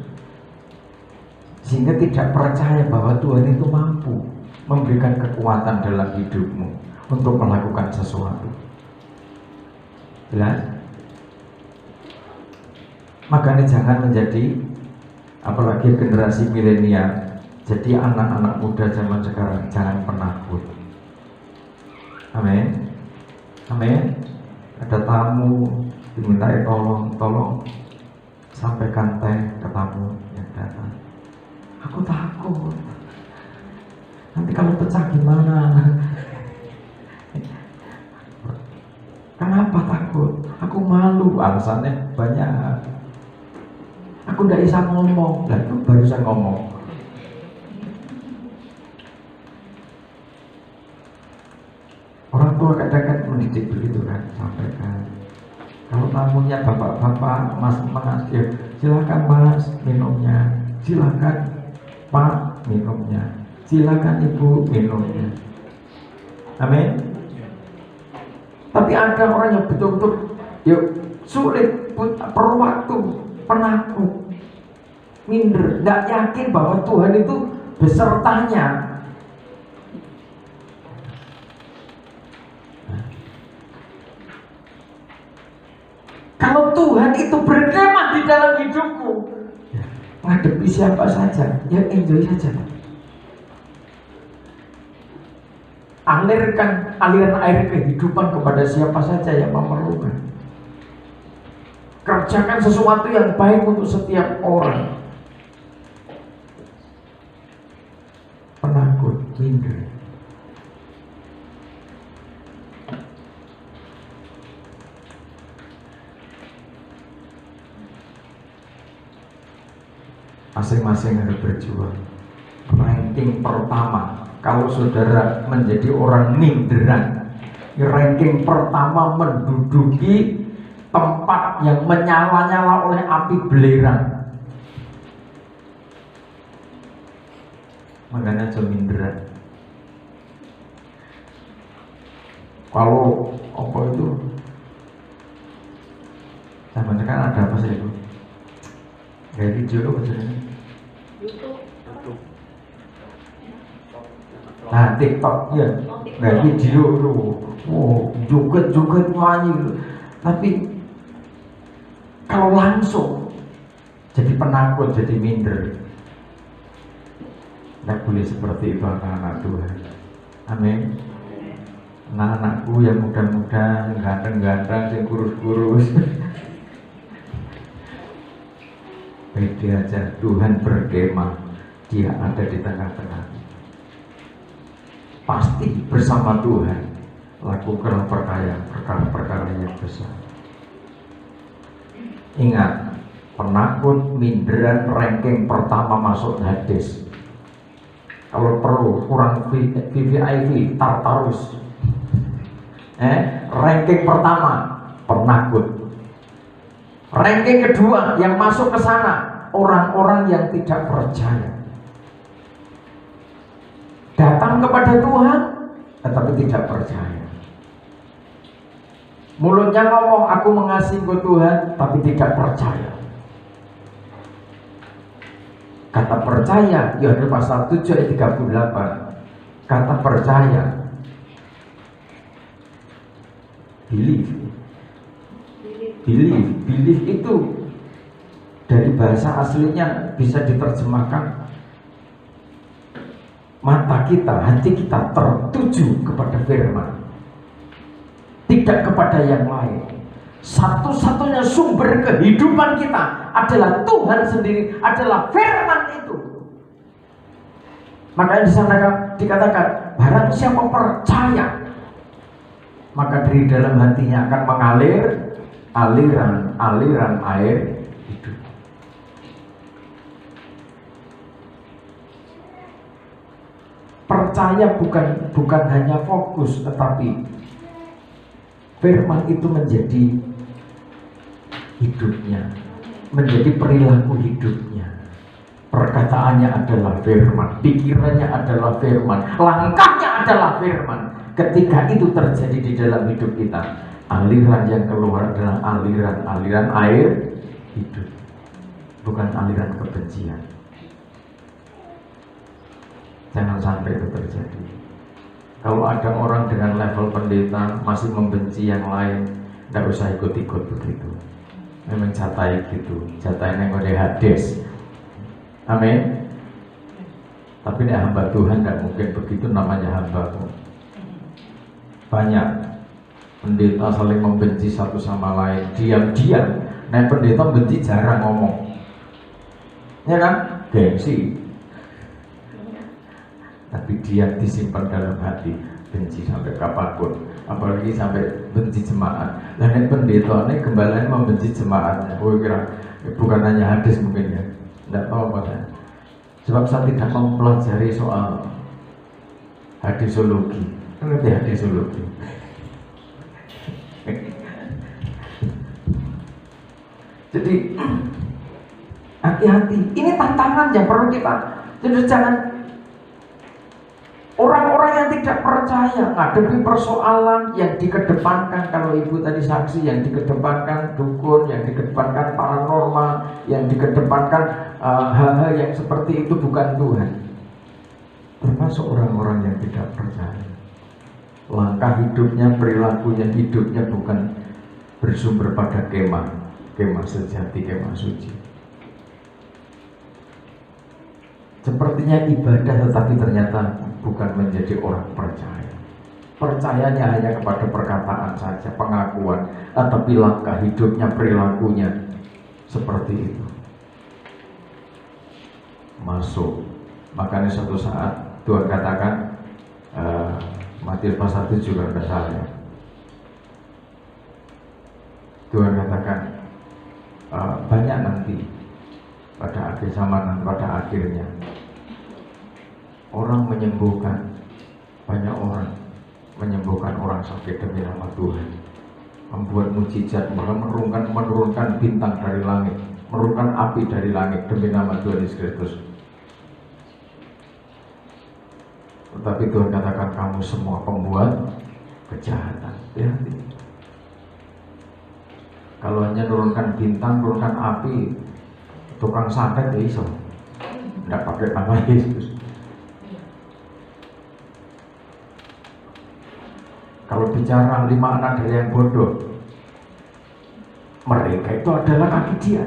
sehingga tidak percaya bahwa Tuhan itu mampu memberikan kekuatan dalam hidupmu untuk melakukan sesuatu. Jelas? Makanya jangan menjadi, apalagi generasi milenial, jadi anak-anak muda zaman sekarang jangan penakut. Amin. Amin. Ada tamu dimintai tolong sampaikan teh ke tamu yang datang. Aku takut. Nanti kalau pecah gimana? Kenapa takut? Aku malu. Alasannya banyak. Aku tidak bisa ngomong. Lah itu barusan ngomong. Orang tua kadang-kadang mendidik begitu kan, sampaikan. Kalau tamunya bapak-bapak, mas ya, silakan mas minumnya, silakan pak minumnya, silakan ibu minumnya. Amin. Tapi ada orang yang betul-betul yuk sulit, perlu waktu, penakut, minder, nggak yakin bahwa Tuhan itu besertanya. Kalau Tuhan itu berkemah di dalam hidupmu, ngadepi siapa saja, ya enjoy saja. Alirkan aliran air kehidupan kepada siapa saja yang memerlukan. Kerjakan sesuatu yang baik untuk setiap orang. Penakut, minder. Masing-masing harus berjuang. Ranking pertama, kalau saudara menjadi orang minderan, ranking pertama menduduki tempat yang menyala-nyala oleh api belerang. Makanya jangan minderan. Kalau apa itu zaman sekarang ada apa sih itu? Kayak video apa sih? YouTube. Nah, TikTok ya, nggak video tuh, joget nyanyi. Tapi kalau langsung jadi penakut, jadi minder. Nggak boleh seperti itu anak-anak Tuhan. Amin. Anak-anakku yang muda-muda, ganteng-ganteng, yang kurus-kurus. Pede aja, Tuhan berkemah, Dia ada di tengah-tengah. Pasti bersama Tuhan lakukan perkara-perkara yang besar. Ingat, penakut, minderan, ranking pertama masuk hadis. Kalau perlu kurang VVIP, Tartarus. Ranking pertama penakut. Ranking kedua yang masuk ke sana orang-orang yang tidak percaya. Datang kepada Tuhan tetapi tidak percaya. Mulutnya ngomong aku mengasihi Tuhan tapi tidak percaya. Kata percaya, Yohanes pasal 7 ayat 38. Kata percaya, believe itu dari bahasa aslinya bisa diterjemahkan mata kita, hati kita tertuju kepada firman, tidak kepada yang lain. Satu-satunya sumber kehidupan kita adalah Tuhan sendiri, adalah firman itu. Makanya di sana dikatakan, barang siapa percaya, maka dari dalam hatinya akan mengalir aliran air hidup. Percaya bukan hanya fokus, tetapi firman itu menjadi hidupnya, menjadi perilaku hidupnya. Perkataannya adalah firman, pikirannya adalah firman, langkahnya adalah firman. Ketika itu terjadi di dalam hidup kita, aliran yang keluar adalah aliran air hidup, bukan aliran kebencian. Jangan sampai itu terjadi. Kalau ada orang dengan level pendeta masih membenci yang lain, tidak usah ikut-ikut begitu. Memang catai gitu, catai yang ada hadis. Amin. Tapi ini hamba Tuhan tidak mungkin begitu, namanya hamba. Banyak pendeta saling membenci satu sama lain, diam-diam. Nah, pendeta benci jarang ngomong, ya kan? Gengsi. Tapi dia disimpan dalam hati, benci sampai kapanpun, apalagi sampai benci jemaat. Dan pendeta ini kembalinya membenci jemaatnya. Kira bukan hanya hadis mungkin ya, tidak tahu apa saya. Sebab saya tidak mempelajari soal hadisologi. Ngerti hadisologi? Jadi hati-hati. Ini tantangan yang perlu kita. Jadi jangan. Orang-orang yang tidak percaya ngadepi persoalan yang dikedepankan, kalau ibu tadi saksi, yang dikedepankan dukun, yang dikedepankan paranormal, yang dikedepankan hal-hal yang seperti itu bukan Tuhan. Termasuk orang-orang yang tidak percaya. Langkah hidupnya, perilakunya, hidupnya bukan bersumber pada kemah sejati, kemah suci. Sepertinya ibadah tetapi ternyata bukan menjadi orang percaya. Percayanya hanya kepada perkataan saja, pengakuan, tapi langkah hidupnya, perilakunya seperti itu. Masuk. Makanya suatu saat Tuhan katakan, Matius pasal 7 juga tidak salah ya. Tuhan katakan banyak nanti pada akhir zaman, pada akhirnya orang menyembuhkan, banyak orang menyembuhkan orang sakit demi nama Tuhan, membuat mujizat, menurunkan bintang dari langit, menurunkan api dari langit demi nama Tuhan Yesus Kristus. Tetapi Tuhan katakan, kamu semua pembuat kejahatan. Hati-hati. Kalau hanya menurunkan bintang, menurunkan api, tukang santet ya iso, tidak pakai nama Yesus. Kalau bicara 5 anak dari yang bodoh, mereka itu adalah kaki dia.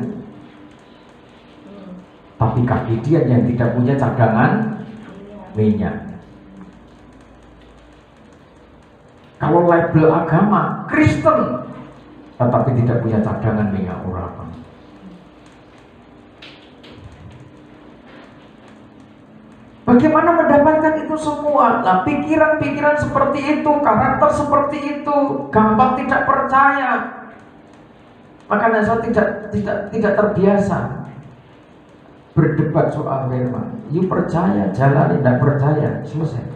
Tapi kaki dia yang tidak punya cadangan minyak. Kalau label agama Kristen, tetapi tidak punya cadangan minyak urapan. Bagaimana mendapatkan itu semua? Nah, pikiran-pikiran seperti itu, karakter seperti itu, gampang tidak percaya. Makanya saya tidak terbiasa berdebat soal firman. You percaya, jalan, tidak percaya, selesai.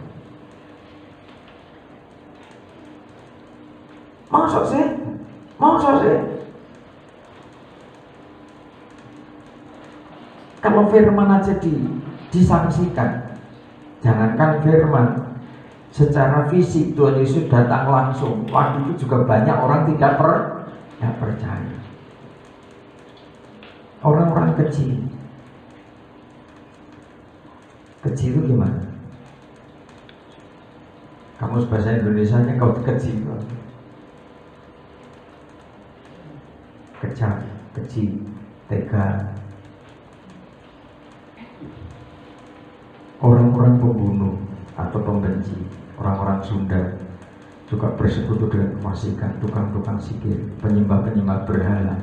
Maksud sih? Kalau firman aja disangsikan, jangankan firman, secara fisik Tuhan Yesus datang langsung. Waktu itu juga banyak orang tidak percaya. Orang-orang kecil itu gimana? Kamus bahasa Indonesianya kau kecil, kejam, kecil, tega. Orang-orang pembunuh atau pembenci, orang-orang Sunda juga bersekutu dengan kefasikan, tukang-tukang sihir, penyembah-penyembah berhala,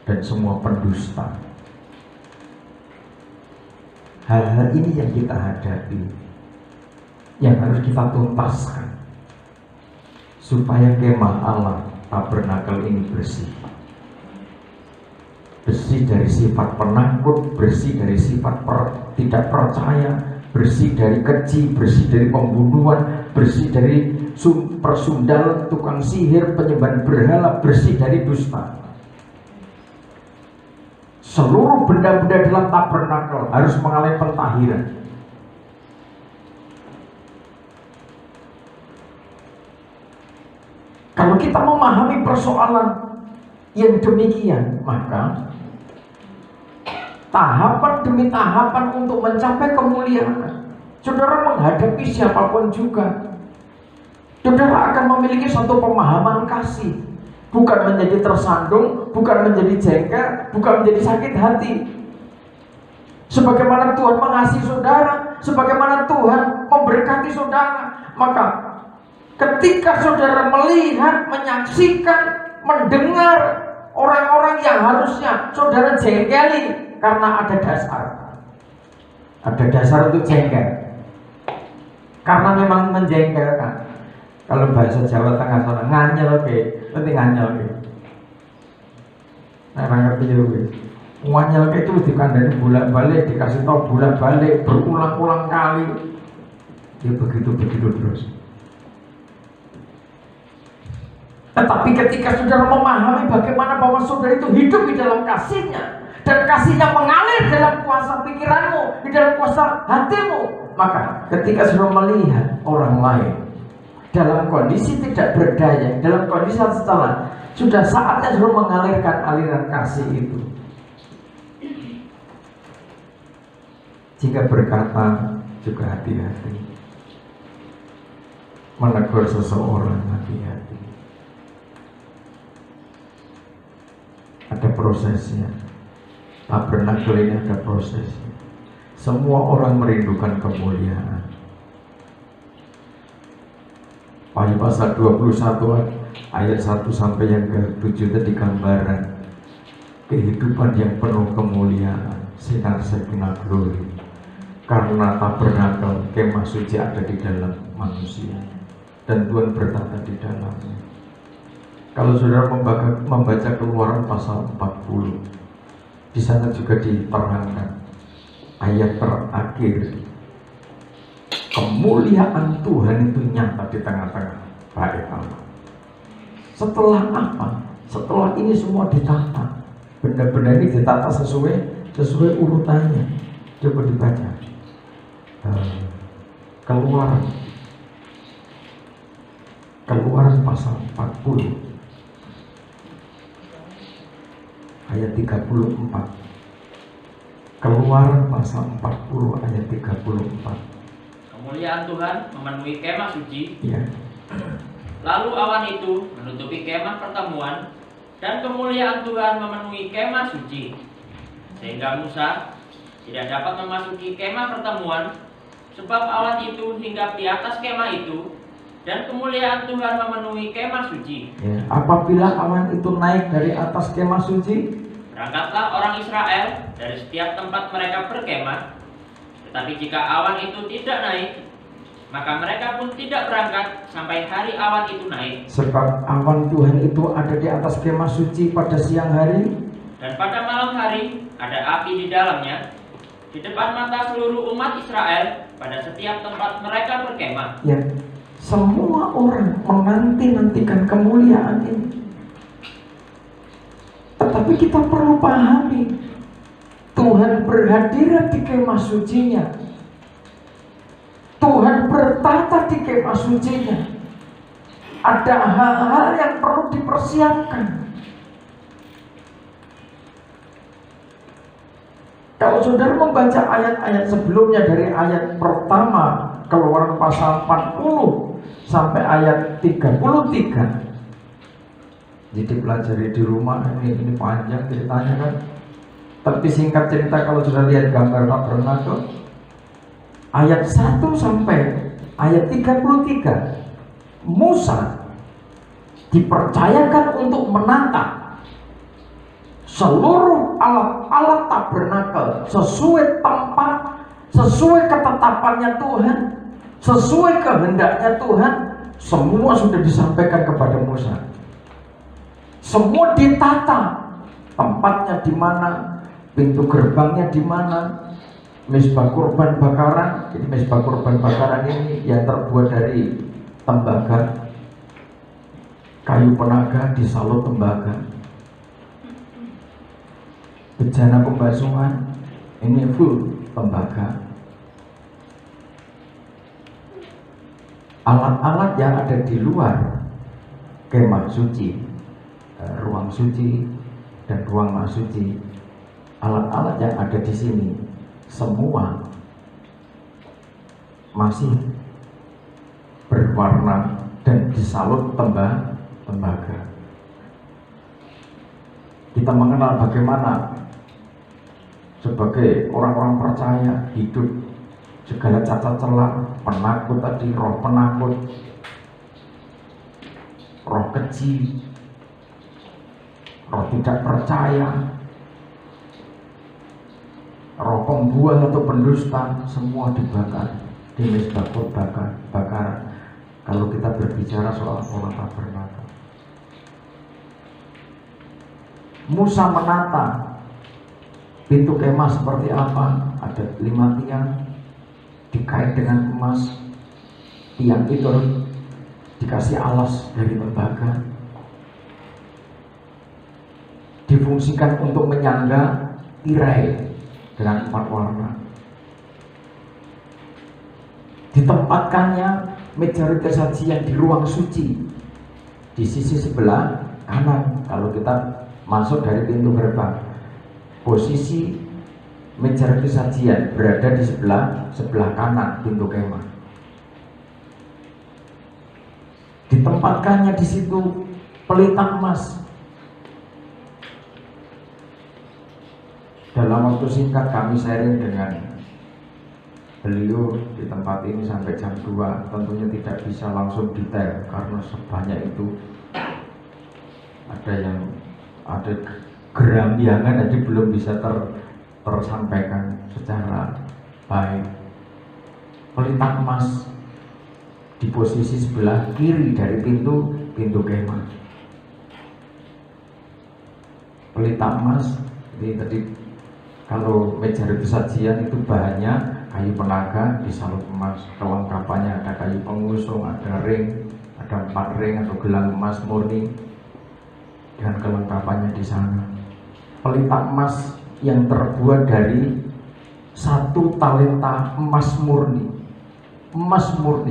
dan semua pendusta. Hal-hal ini yang kita hadapi, yang harus kita tuntaskan, supaya kemah Allah tabernakel ini bersih. Bersih dari sifat penakut, bersih dari sifat tidak percaya, bersih dari keji, bersih dari pembunuhan, bersih dari persundalan, tukang sihir, penyembahan berhala, bersih dari dusta. Seluruh benda-benda dalam tabernakel harus mengalami pentahiran. Kalau kita memahami persoalan yang demikian, maka tahapan demi tahapan untuk mencapai kemuliaan, saudara menghadapi siapapun juga, saudara akan memiliki suatu pemahaman kasih, bukan menjadi tersandung, bukan menjadi jengkel, bukan menjadi sakit hati. Sebagaimana Tuhan mengasihi saudara, sebagaimana Tuhan memberkati saudara, maka ketika saudara melihat, menyaksikan, mendengar orang-orang yang harusnya saudara jengkeli karena ada dasar untuk jengkel, karena memang menjengkelkan. Kalau bahasa Jawa Tengah sana nganyel ke, nanti nganyel ke. Nah, ngerti ya wis. Nganyel ke itu dikandani bolak-balik, dikasih tahu bolak-balik, berulang-ulang kali. Ya begitu terus. Tetapi ketika saudara memahami bagaimana bahwa saudara itu hidup di dalam kasihnya, dan kasihnya mengalir dalam kuasa pikiranmu, di dalam kuasa hatimu, maka ketika saudara melihat orang lain dalam kondisi tidak berdaya, dalam kondisi salah, sudah saatnya saudara mengalirkan aliran kasih itu. Jika berkata juga hati-hati, menegur seseorang hati-hati. Ada prosesnya. Tabernakel ini ada prosesnya. Semua orang merindukan kemuliaan. Pasal 21 ayat 1 sampai yang ke-7 tadi gambaran kehidupan yang penuh kemuliaan, sinar sakinah glory. Karena tabernakel kemah suci ada di dalam manusia dan Tuhan bertata di dalamnya. Kalau saudara membaca Keluaran pasal 40, di sana juga diterangkan ayat terakhir, kemuliaan Tuhan itu nyata di tengah-tengah bait Allah. Setelah apa? Setelah ini semua ditata, benda-benda ini ditata sesuai urutannya. Coba dibaca Keluaran pasal 40 ayat 34. Keluaran pasal 40 ayat 34. Kemuliaan Tuhan memenuhi kemah suci. Ya. Lalu awan itu menutupi kemah pertemuan, dan kemuliaan Tuhan memenuhi kemah suci, sehingga Musa tidak dapat memasuki kemah pertemuan, sebab awan itu hinggap di atas kemah itu, dan kemuliaan Tuhan memenuhi kemah suci. Ya. Apabila awan itu naik dari atas kemah suci, berangkatlah orang Israel dari setiap tempat mereka berkemah. Tetapi jika awan itu tidak naik, maka mereka pun tidak berangkat sampai hari awan itu naik. Sebab awan Tuhan itu ada di atas kemah suci pada siang hari, dan pada malam hari ada api di dalamnya, di depan mata seluruh umat Israel pada setiap tempat mereka berkemah. ya. Semua orang menanti-nantikan kemuliaan ini. Tetapi kita perlu pahami, Tuhan berhadirat di kemah sucinya. Tuhan bertata di kemah sucinya. Ada hal-hal yang perlu dipersiapkan. Kalau saudara membaca ayat-ayat sebelumnya dari ayat pertama Keluaran pasal 40 sampai ayat 33, jadi pelajari di rumah. Ini panjang ceritanya kan. Tapi singkat cerita, kalau sudah lihat gambar tabernakel ayat 1 sampai ayat 33, Musa dipercayakan untuk menata seluruh alat-alat tabernakel sesuai tempat, sesuai ketetapannya Tuhan, sesuai kehendaknya Tuhan. Semua sudah disampaikan kepada Musa. Semua ditata, tempatnya di mana, pintu gerbangnya di mana, mezbah kurban bakaran. Jadi mezbah kurban bakaran ini yang terbuat dari tembaga, kayu penaga disalut tembaga. Bejana pembasuhan ini full tembaga. Alat-alat yang ada di luar kemah suci, ruang suci dan ruang maha suci, alat-alat yang ada di sini semua masih berwarna dan disalut tembaga. Kita mengenal bagaimana sebagai orang-orang percaya hidup segala cacat celah, penakut tadi, roh penakut, roh keji, roh tidak percaya, roh pembual atau pendusta, semua dibakar di mezbah bakaran. Kalau kita berbicara soal orang tabernakel, Musa menata pintu kemah seperti apa. Ada 5 tiang dikait dengan emas. Tiang itu dikasih alas dari tembaga, difungsikan untuk menyangga tirai dengan 4 warna. Ditempatkannya meja sajian di ruang suci di sisi sebelah kanan. Kalau kita masuk dari pintu gerbang, posisi meja sajian berada di sebelah kanan pintu kemah. Ditempatkannya di situ pelita emas. Dalam waktu singkat kami sharing dengan beliau di tempat ini sampai jam 2. Tentunya tidak bisa langsung detail karena sebanyak itu. Ada gerambiangan, jadi belum bisa tersampaikan secara baik. Pelita emas di posisi sebelah kiri dari pintu kemah. Pelita emas ini tadi, kalau meja sajian itu bahannya kayu penaga disalut emas. Kelengkapannya ada kayu pengusung, ada ring, ada 4 ring atau gelang emas murni dengan kelengkapannya di sana. Pelita emas yang terbuat dari 1 talenta emas murni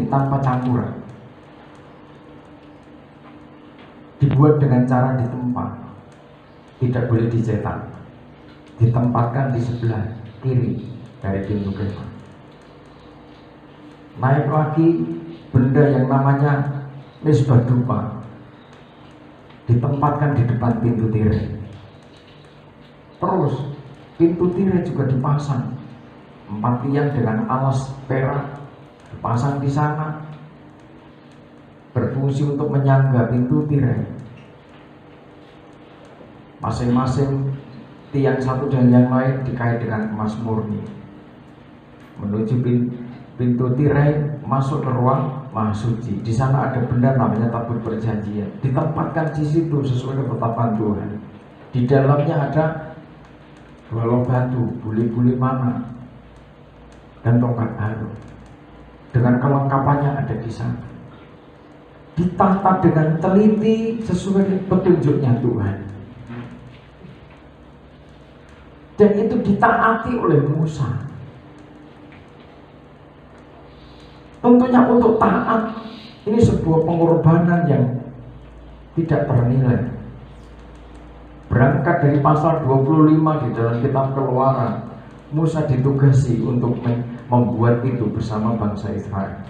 tanpa campuran, dibuat dengan cara ditempa, tidak boleh dicetak, ditempatkan di sebelah kiri dari pintu kemah. Naik lagi benda yang namanya mezbah dupa, ditempatkan di depan pintu tirai. Terus pintu tirai juga dipasang 4 tiang dengan alas perak dipasang di sana, berfungsi untuk menyangga pintu tirai. Masing-masing tiang satu dan yang lain dikait dengan emas murni. Menuju pintu tirai masuk ke ruang maha suci. Di sana ada benda namanya tabut perjanjian, ditempatkan di situ sesuai ketetapan Tuhan. Di dalamnya ada 2 log batu, buli-buli mana, dan tongkat Harun. Dengan kelengkapannya ada di sana. Ditata dengan teliti sesuai petunjuknya Tuhan. Dan itu ditaati oleh Musa. Tentunya untuk taat, ini sebuah pengorbanan yang tidak ternilai. Berangkat dari pasal 25 di dalam kitab Keluaran, Musa ditugasi untuk membuat itu bersama bangsa Israel.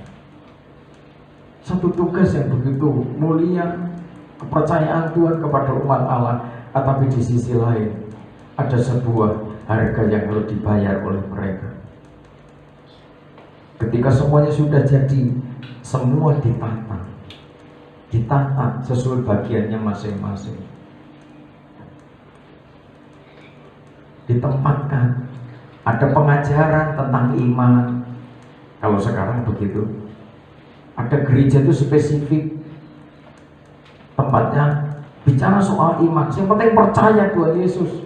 Satu tugas yang begitu mulia, kepercayaan Tuhan kepada umat Allah. Tetapi di sisi lain ada sebuah harga yang harus dibayar oleh mereka. Ketika semuanya sudah jadi, semua ditata, ditata sesuai bagiannya masing-masing, ditempatkan. Ada pengajaran tentang iman, kalau sekarang begitu. Ada gereja itu spesifik, tempatnya bicara soal iman. Yang penting percaya Tuhan Yesus,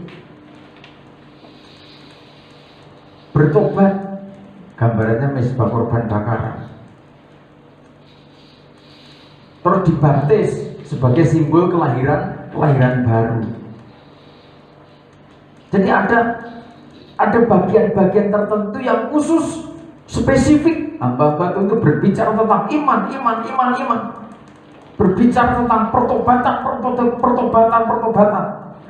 bertobat, gambarannya mezbah korban bakaran, terus dibaptis sebagai simbol kelahiran baru. Jadi ada bagian-bagian tertentu yang khusus, spesifik. Hamba-hamba itu berbicara tentang iman. Berbicara tentang pertobatan.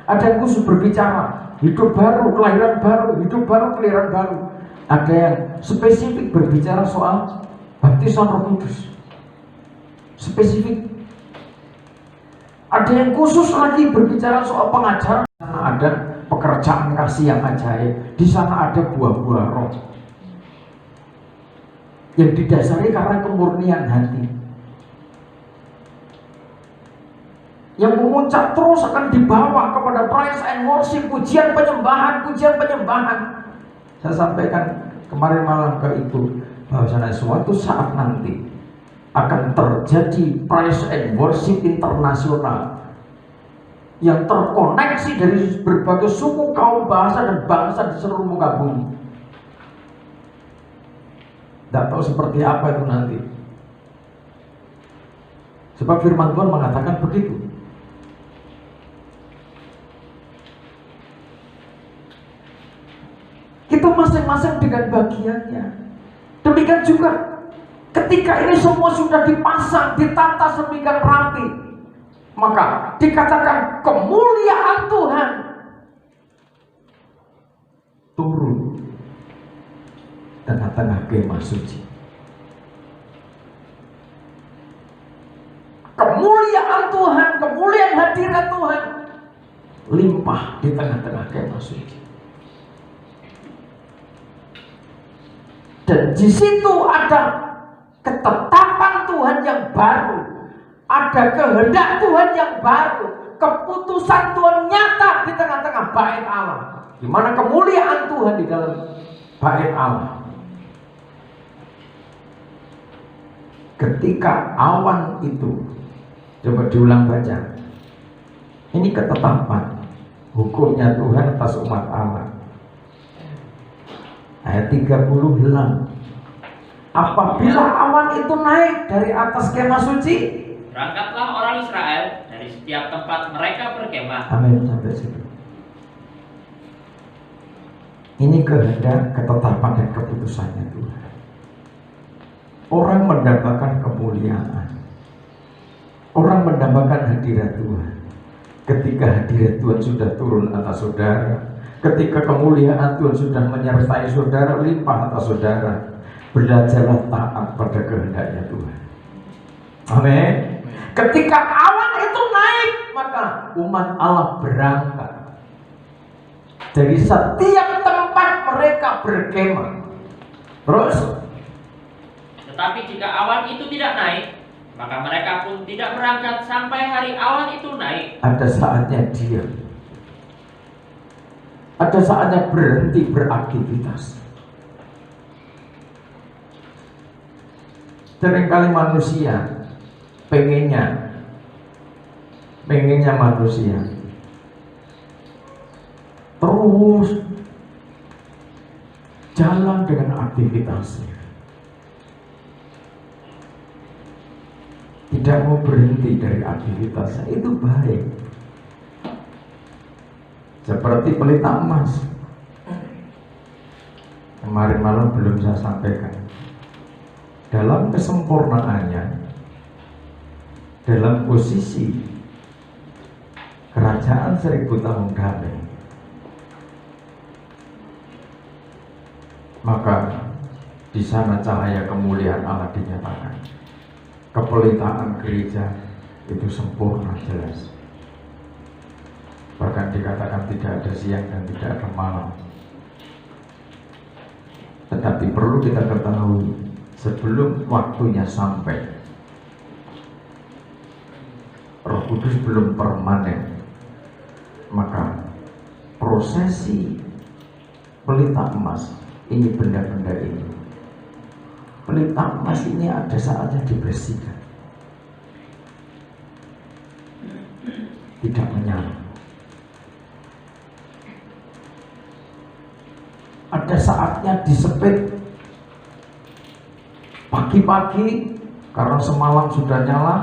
Ada yang khusus berbicara hidup baru, kelahiran baru, hidup baru, kelahiran baru. Ada yang spesifik berbicara soal baptisan Roh Kudus. Spesifik. Ada yang khusus lagi berbicara soal pengajaran. Ada pekerjaan kasih yang ajaib. Di sana ada buah-buah roh yang didasari karena kemurnian hati, yang memuncak terus akan dibawa kepada praise and worship, pujian penyembahan. Saya sampaikan kemarin malam ke Ibu bahwasanya suatu saat nanti akan terjadi praise and worship internasional yang terkoneksi dari berbagai suku, kaum, bahasa, dan bangsa di seluruh muka bumi. Tidak tahu seperti apa itu nanti. Sebab firman Tuhan mengatakan begitu. Kita masing-masing dengan bagiannya. Demikian juga ketika ini semua sudah dipasang, ditata sedemikian rapi, maka dikatakan kemuliaan Tuhan turun tengah-tengah kemah suci. Kemuliaan Tuhan, kemuliaan hadirat Tuhan limpah di tengah-tengah kemah suci. Dan di situ ada ketetapan Tuhan yang baru, ada kehendak Tuhan yang baru, keputusan Tuhan nyata di tengah-tengah bait Allah, di mana kemuliaan Tuhan di dalam bait Allah. Ketika awan itu, coba diulang baca, ini ketetapan hukumnya Tuhan atas umat Allah. Ayat 36, apabila awan itu naik dari atas kemah suci, berangkatlah orang Israel dari setiap tempat mereka berkemah. Amin. Sampai situ. Ini kehendak, ketetapan, dan keputusannya Tuhan. Orang mendapatkan kemuliaan, orang mendapatkan hadirat Tuhan ketika hadirat Tuhan sudah turun atas saudara, ketika kemuliaan Tuhan sudah menyertai saudara, limpah atas saudara. Belajarlah taat pada kehendaknya Tuhan. Amin. Ketika awan itu naik, maka umat Allah berangkat dari setiap tempat mereka berkemah. Terus, tetapi jika awan itu tidak naik, maka mereka pun tidak berangkat sampai hari awan itu naik. ada saatnya diam, ada saatnya berhenti beraktivitas. Seringkali manusia pengennya manusia terus jalan dengan aktivitasnya, tidak mau berhenti dari aktivitasnya. Itu baik. Seperti pelita emas, kemarin malam belum saya sampaikan. Dalam kesempurnaannya, dalam posisi kerajaan 1000 tahun damai, maka di sana cahaya kemuliaan Allah dinyatakan. Kepelitaan gereja itu sempurna, jelas. Bahkan dikatakan tidak ada siang dan tidak ada malam. Tetapi perlu kita ketahui, sebelum waktunya sampai, Kudus belum permanen, maka prosesi pelita emas ini, benda-benda ini, pelita emas ini ada saatnya dibersihkan, tidak menyala. Ada saatnya disepit pagi-pagi karena semalam sudah nyala.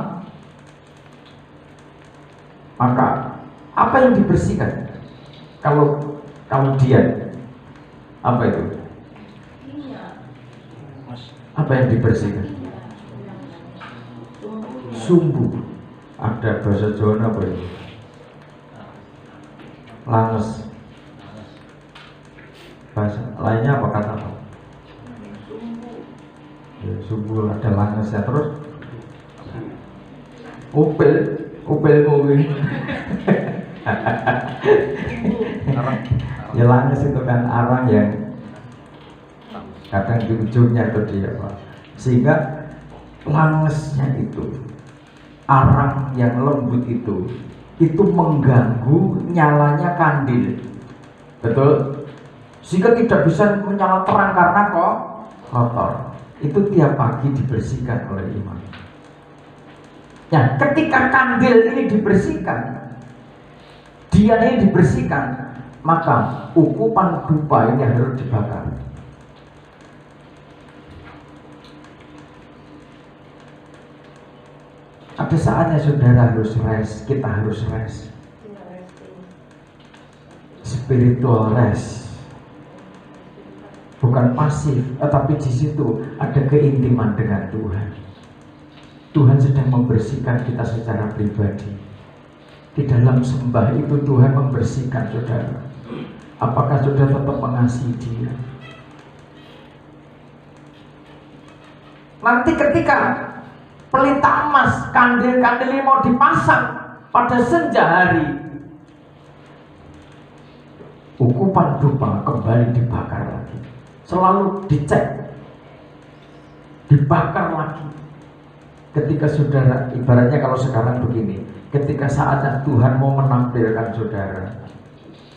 Maka apa yang dibersihkan? Kalau dia apa itu? Apa yang dibersihkan? Sumbu. Ada bahasa Jawa apa itu? Langes. Bahasa lainnya apa kata apa? Ya, sumbu, ada langesnya. Terus upil mungkin. Ya langes itu kan arang yang kadang di ujungnya itu dia Pak. Sehingga langesnya itu, arang yang lembut itu mengganggu nyalanya kandil. Betul? Sehingga tidak bisa menyala terang karena kok kotor. Itu tiap pagi dibersihkan oleh imam. Nah, ketika kandil ini dibersihkan, dia ini dibersihkan, maka ukupan dupa ini harus dibakar. Ada saatnya saudara harus rest, kita harus rest. Spiritual rest. Bukan pasif, tetapi di situ ada keintiman dengan Tuhan. Tuhan sedang membersihkan kita secara pribadi. Di dalam sembah itu Tuhan membersihkan saudara. Apakah saudara tetap mengasihi Dia? Nanti ketika pelita emas, kandil-kandil ini mau dipasang pada senja hari, ukupan dupa kembali dibakar lagi. Selalu dicek, dibakar lagi. Ketika saudara, ibaratnya kalau sekarang begini, ketika saatnya Tuhan mau menampilkan saudara,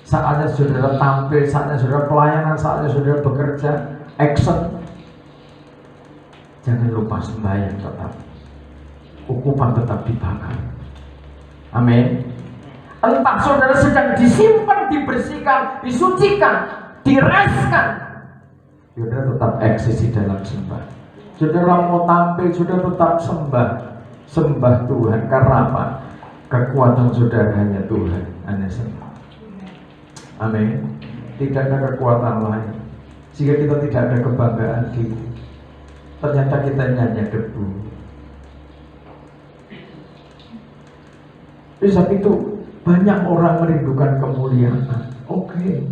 saatnya saudara tampil, saatnya saudara pelayanan, saatnya saudara bekerja, action, jangan lupa sembahyang tetap, ukupan tetap dibakar. Amin. Entah saudara sedang disimpan, dibersihkan, disucikan, direskan, saudara tetap eksis di dalam sembah. Saudara mau tampil, saudara tetap sembah Tuhan. Karena apa? Kekuatan saudara hanya Tuhan, hanya sembah. Amin. Tidak ada kekuatan lain, sehingga kita tidak ada kebanggaan diri. Ternyata kita hanya debu. Di saat itu banyak orang merindukan kemuliaan. Oke.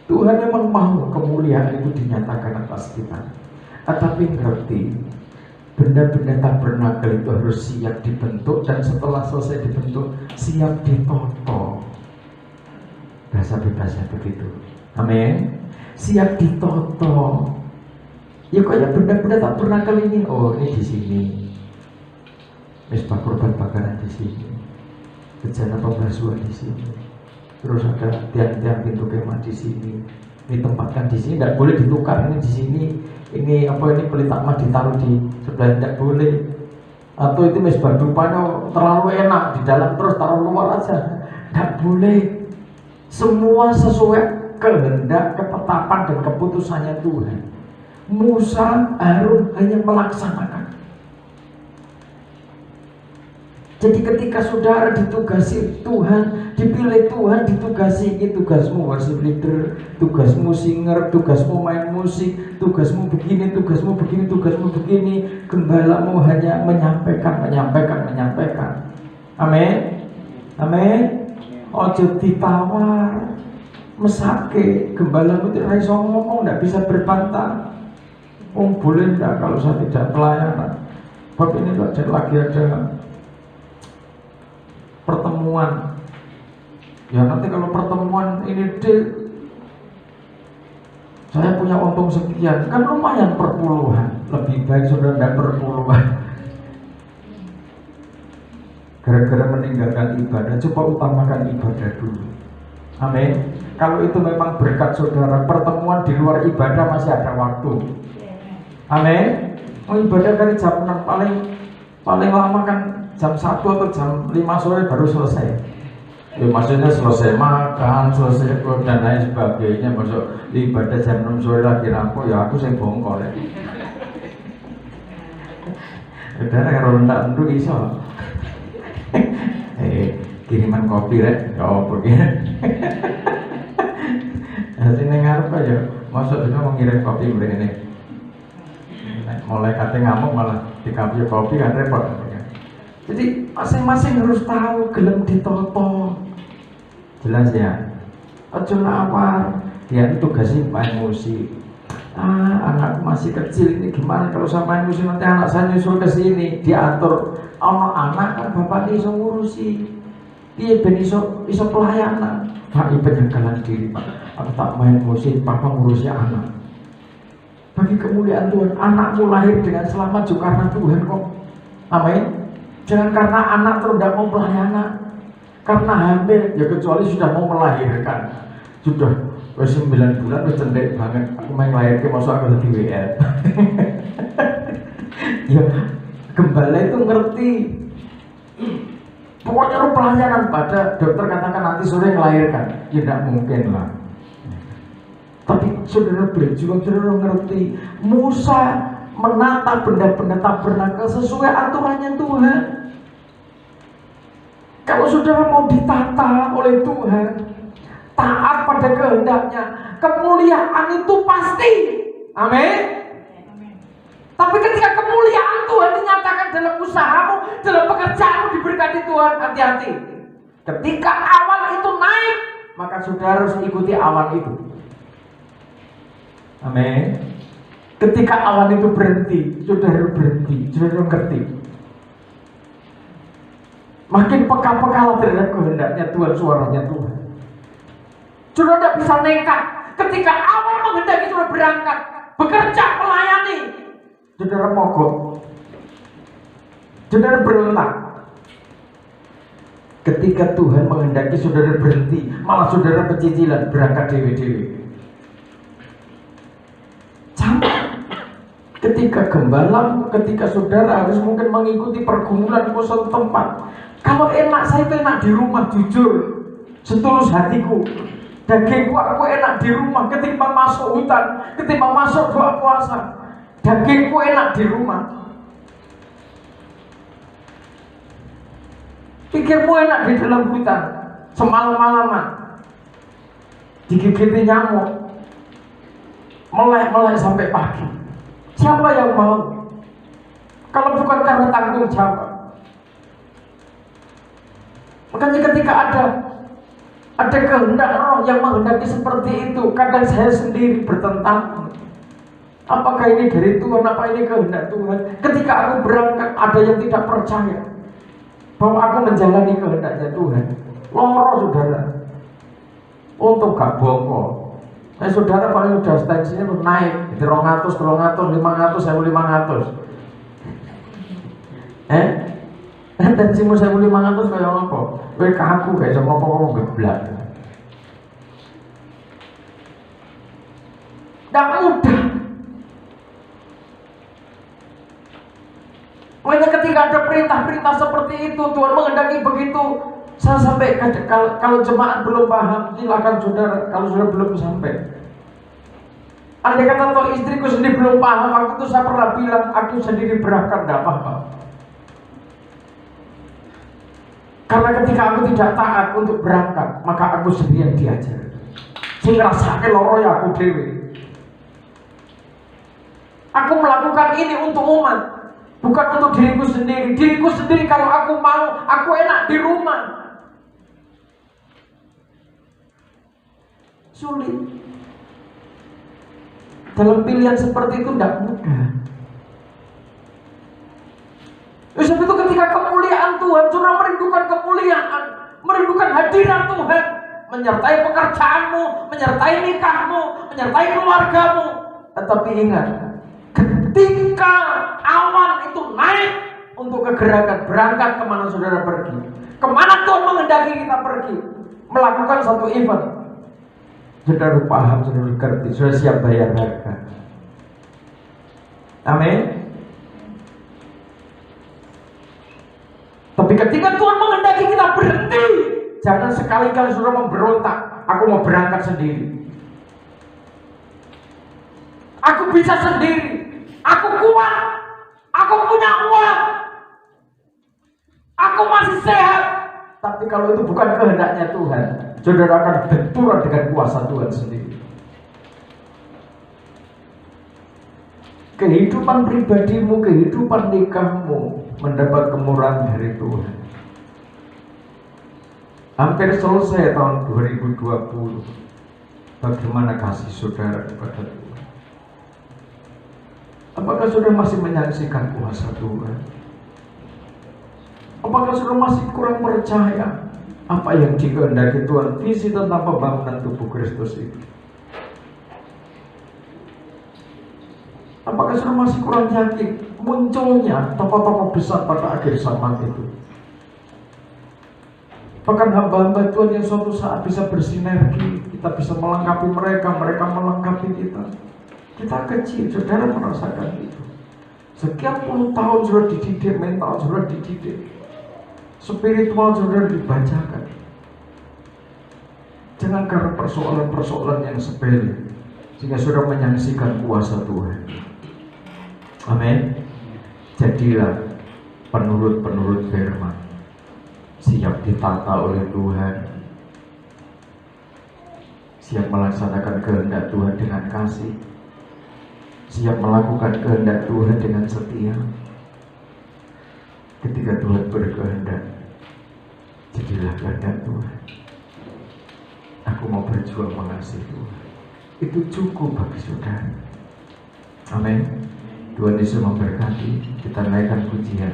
Tuhan memang mau kemuliaan itu dinyatakan atas kita. Tetapi ngerti, benda-benda tabernakel itu harus siap dibentuk, dan setelah selesai dibentuk siap ditoto. Bahasa bebasnya begitu. Amin. Siap ditoto. Ya kayak benda-benda tabernakel ini. Oh, ini di sini. Mesbah korban bakaran di sini. Bejana pembasuhan di sini. Terus ada tiang-tiang pintu kemah di sini. Ditempatkan di sini, tidak boleh ditukar. Ini di sini. Ini apa, ini pelita emas ditaruh di sebelah, tidak boleh. Atau itu mesbah dupanya terlalu enak di dalam, terus taruh luar aja, tidak boleh. Semua sesuai kehendak, ketetapan dan keputusannya Tuhan. Musa, Harun hanya melaksanakan. Jadi ketika saudara ditugasi Tuhan, dipilih Tuhan, ditugasi, ini tugasmu worship leader, tugasmu singer, tugasmu main musik, tugasmu begini, tugasmu begini, tugasmu begini. Gembalamu hanya menyampaikan. Amin. Amin. Ojo ditawar, mesake. Gembalamu tidak bisa ngomong, tidak bisa berbantah. Boleh tidak kalau saya tidak pelayanan? Bab ini lagi ada pertemuan. Ya nanti kalau pertemuan ini saya punya untung sekian, kan lumayan perpuluhan. Lebih baik saudara tidak perpuluhan. gara-gara meninggalkan ibadah. Coba utamakan ibadah dulu. Amin. Kalau itu memang berkat saudara, pertemuan di luar ibadah masih ada waktu. Amin. Mau ibadah dari jam 6 paling lama kan jam 1 atau jam 5 sore baru selesai. Ya, maksudnya selesai makan, selesai dan lain sebagainya. Masuk ibadah jam 6 sore lagi rampung, ya aku sing bongkol ya. Udah kalau ndak endu iso. Kiriman kopi rek, ya apa gitu. Sini ngarep aja, masuk juga mengirim kopi begini. Mulai kate ngamuk malah dikasih kopi kan repot. Jadi masing-masing harus tahu gelem ditoto. Jelas ya. Ojo nawar. Dia itu tugasnya main musik. Anak masih kecil ini gimana kalau sama main musik, nanti anak saya nyusul ke sini diatur. Anak kan bapak iso ngurusi. Dia ben iso pelayanan. Pak penjagalan diri Pak. Aku tak main musik, papa ngurusi anak. Bagi kemuliaan Tuhan, anakmu lahir dengan selamat juga karena Tuhan kok. Amin. Jangan karena anak terus tidak mau pelayanan. Karena hamil, ya kecuali sudah mau melahirkan. Sudah 9 bulan udah cendek banget. Aku main lahir ke masuk aku di WL. Ya, gembala itu ngerti. Pokoknya lu pelayanan, pada dokter katakan nanti sore melahirkan. Ya tidak mungkin lah. Tapi saudara berjuang, saudara ngerti Musa menata benda-benda tabernakel sesuai aturannya Tuhan. Kalau saudara mau ditata oleh Tuhan, taat pada kehendaknya, kemuliaan itu pasti. Amin. Tapi ketika kemuliaan Tuhan dinyatakan dalam usahamu, dalam pekerjaanmu diberkati Tuhan, hati-hati. Ketika awan itu naik, maka saudara harus ikuti awan itu. Amin. Ketika awan itu berhenti, saudara berhenti, saudara ngerti. Makin peka-pekalah terhadap kehendaknya Tuhan, suaranya Tuhan. Saudara tidak bisa nekat. Ketika awan menghendaki saudara berangkat, bekerja, melayani, saudara mogok, saudara berontak. Ketika Tuhan menghendaki saudara berhenti, malah saudara pecicilan berangkat dewe-dewe. Ketika gembala, ketika saudara harus mungkin mengikuti pergumulan ke suatu tempat. Kalau enak, saya itu enak di rumah, jujur, setulus hatiku. Dagingku aku enak di rumah ketimbang masuk hutan, ketimbang masuk doa puasa. Dagingku enak di rumah. Pikirmu enak di dalam hutan, semalam-malaman digigiti nyamuk, melek-melek sampai pagi. Siapa yang mau? Kalau bukan karena tanggung jawab. Makanya ketika ada kehendak roh yang menghendaki seperti itu, kadang saya sendiri bertentang. Apakah ini dari Tuhan? Apa ini kehendak Tuhan? Ketika aku berangkat, ada yang tidak percaya bahwa aku menjalani kehendaknya Tuhan. Loro saudara, untuk gak bongkol. Saudara paling udah stensinya naik di 200, 300, 500, 1500. Tensimu 1500 kayak apa? Kowe kaku kayak sama apa geblak. Tidak mudah. Makanya ketika ada perintah-perintah seperti itu, Tuhan menghendaki begitu. Saya sampai kalau jemaat belum paham, silakan saudara. Kalau saudara belum sampai, andai kata toh istriku sendiri belum paham, waktu itu saya pernah bilang aku sendiri berangkat, tidak apa-apa. Karena ketika aku tidak taat untuk berangkat, maka aku sendiri yang diajar. Saya ngerasake loro ya aku dewe. Aku melakukan ini untuk umat, bukan untuk diriku sendiri. Diriku sendiri kalau aku mau, aku enak di rumah. Sulit. Dalam pilihan seperti itu tidak mudah. Sebab itu ketika kemuliaan Tuhan, saudara merindukan kemuliaan, merindukan hadirat Tuhan, menyertai pekerjaanmu, menyertai nikahmu, menyertai keluargamu. Tetapi ingat, ketika awan itu naik untuk kegerakan, berangkat kemana saudara pergi. Kemana Tuhan menghendaki kita pergi, melakukan satu event. Saudara paham, saudara ngerti, saudara siap bayar harga. Amin. Tapi ketika Tuhan menghendaki kita berhenti, jangan sekali-kali saudara memberontak. Aku mau berangkat sendiri. Aku bisa sendiri. Aku kuat. Aku punya uang. Aku masih sehat. Tapi kalau itu bukan kehendaknya Tuhan, saudara akan benturan dengan kuasa Tuhan sendiri. Kehidupan pribadimu, kehidupan nikahmu mendapat kemurahan dari Tuhan. Hampir selesai tahun 2020. Bagaimana kasih saudara kepada Tuhan? Apakah saudara masih menyaksikan kuasa Tuhan? Apakah saudara masih kurang percaya apa yang dikehendaki Tuhan, visi tentang pembangunan tubuh Kristus itu? Apakah saudara masih kurang yakin munculnya tokoh-tokoh besar pada akhir zaman itu? Bahkan hamba-hamba Tuhan yang suatu saat bisa bersinergi, kita bisa melengkapi mereka, mereka melengkapi kita. Kita kecil, saudara merasakan itu. Sekian puluh tahun saudara dididik, mental saudara dididik, spiritual saudara dibacakan. Jangan karena persoalan-persoalan yang sepele sehingga saudara menyaksikan kuasa Tuhan. Amin. Jadilah penurut-penurut firman, siap ditata oleh Tuhan, siap melaksanakan kehendak Tuhan dengan kasih, siap melakukan kehendak Tuhan dengan setia. Ketika Tuhan berkehendak, jadilah kehendak Tuhan. Aku mau berjuang mengasihi Tuhan. Itu cukup bagi saudara. Amin. Tuhan Yesus memberkati. Kita naikkan pujian.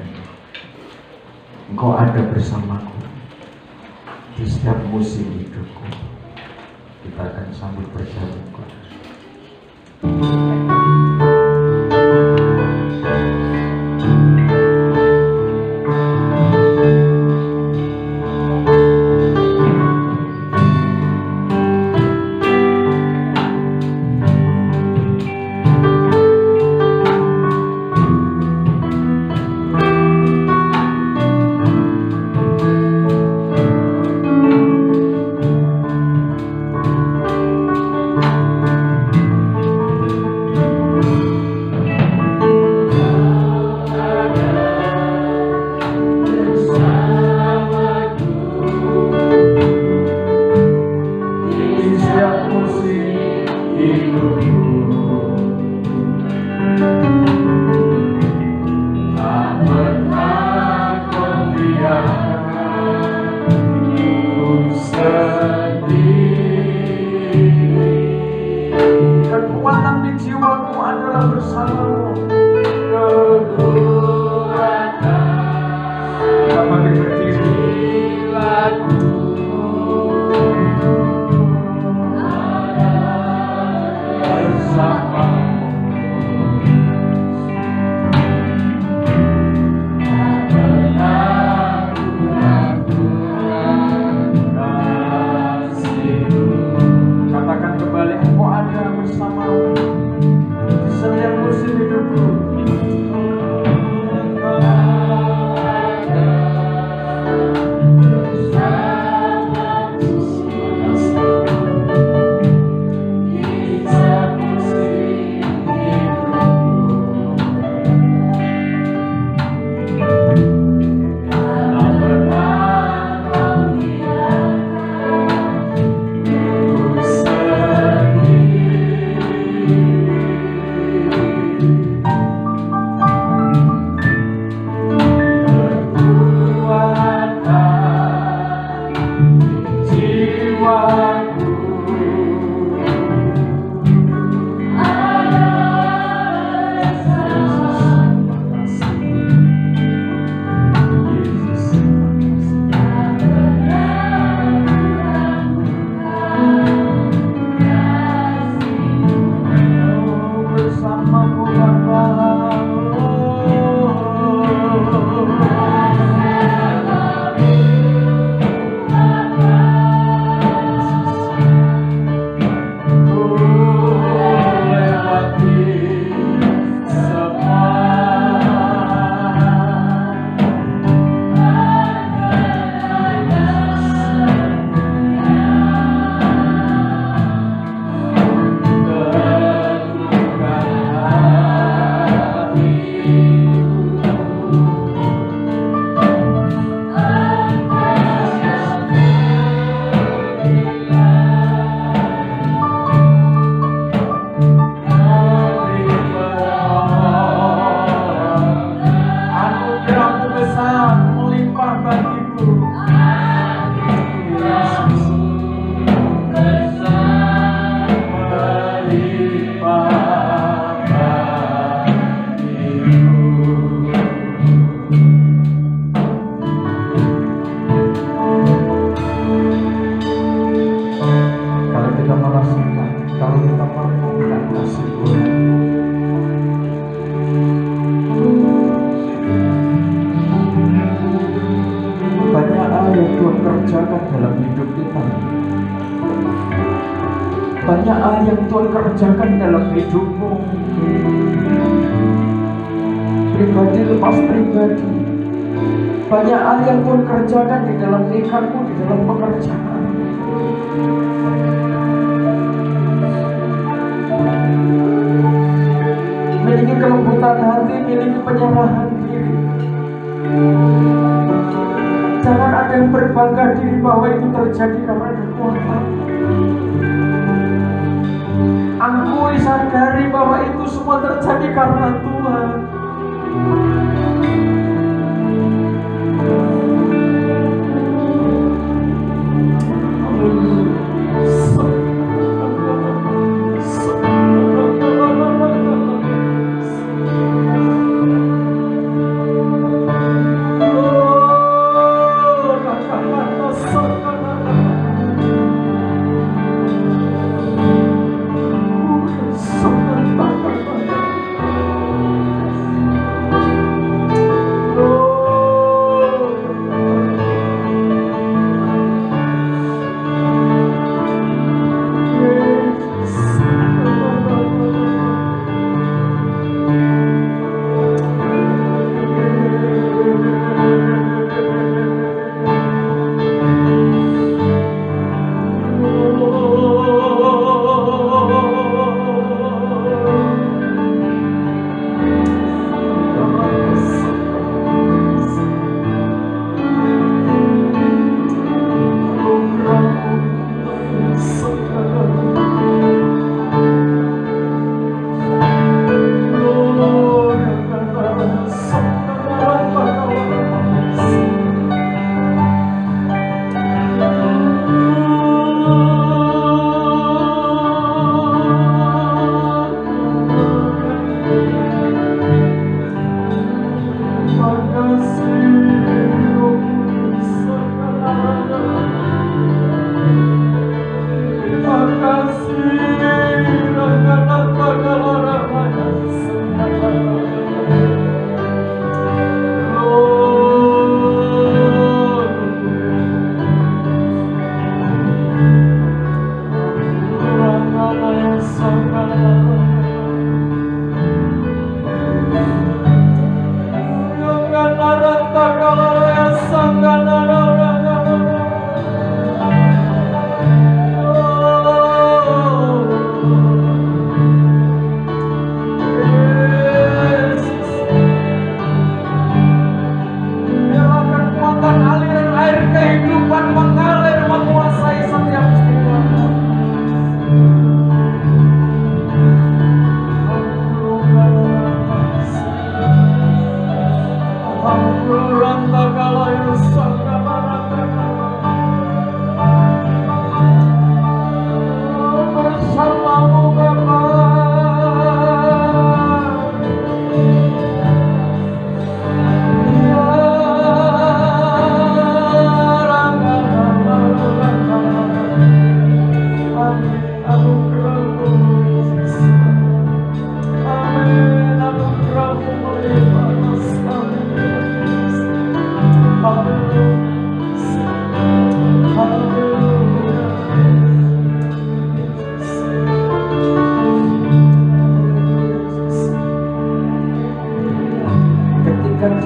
Engkau ada bersamaku di setiap musim hidupku. Kita akan sambut berjalan. yang Tuhan kerjakan dalam hidupmu, pribadi lepas pribadi. Banyak hal yang Tuhan kerjakan di dalam nikahmu, di dalam pekerjaan. Miliki kelembutan hati, miliki penyerahan diri. Jangan ada yang berbangga diri bahwa itu terjadi karena kekuatan. Akui, sadari bahwa itu semua terjadi karena Tuhan.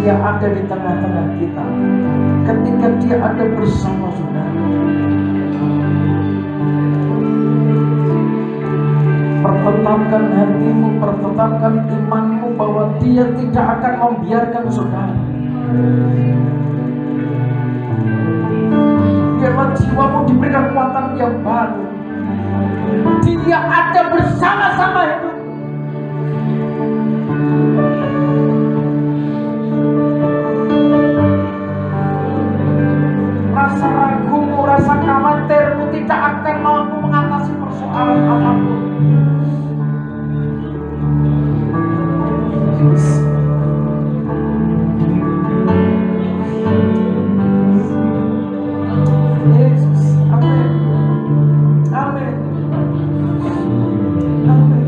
Dia ada di tengah-tengah kita, ketika Dia ada bersama saudara, pertetapkan hatimu, pertetapkan imanmu bahwa Dia tidak akan membiarkan saudara. Biarlah jiwamu diberi kekuatan yang baru. Dia ada bersama-sama hidup. Rasa ragumu, rasa khawatirmu tidak akan mampu mengatasi persoalan apapun. Yesus, amin, amin, amin.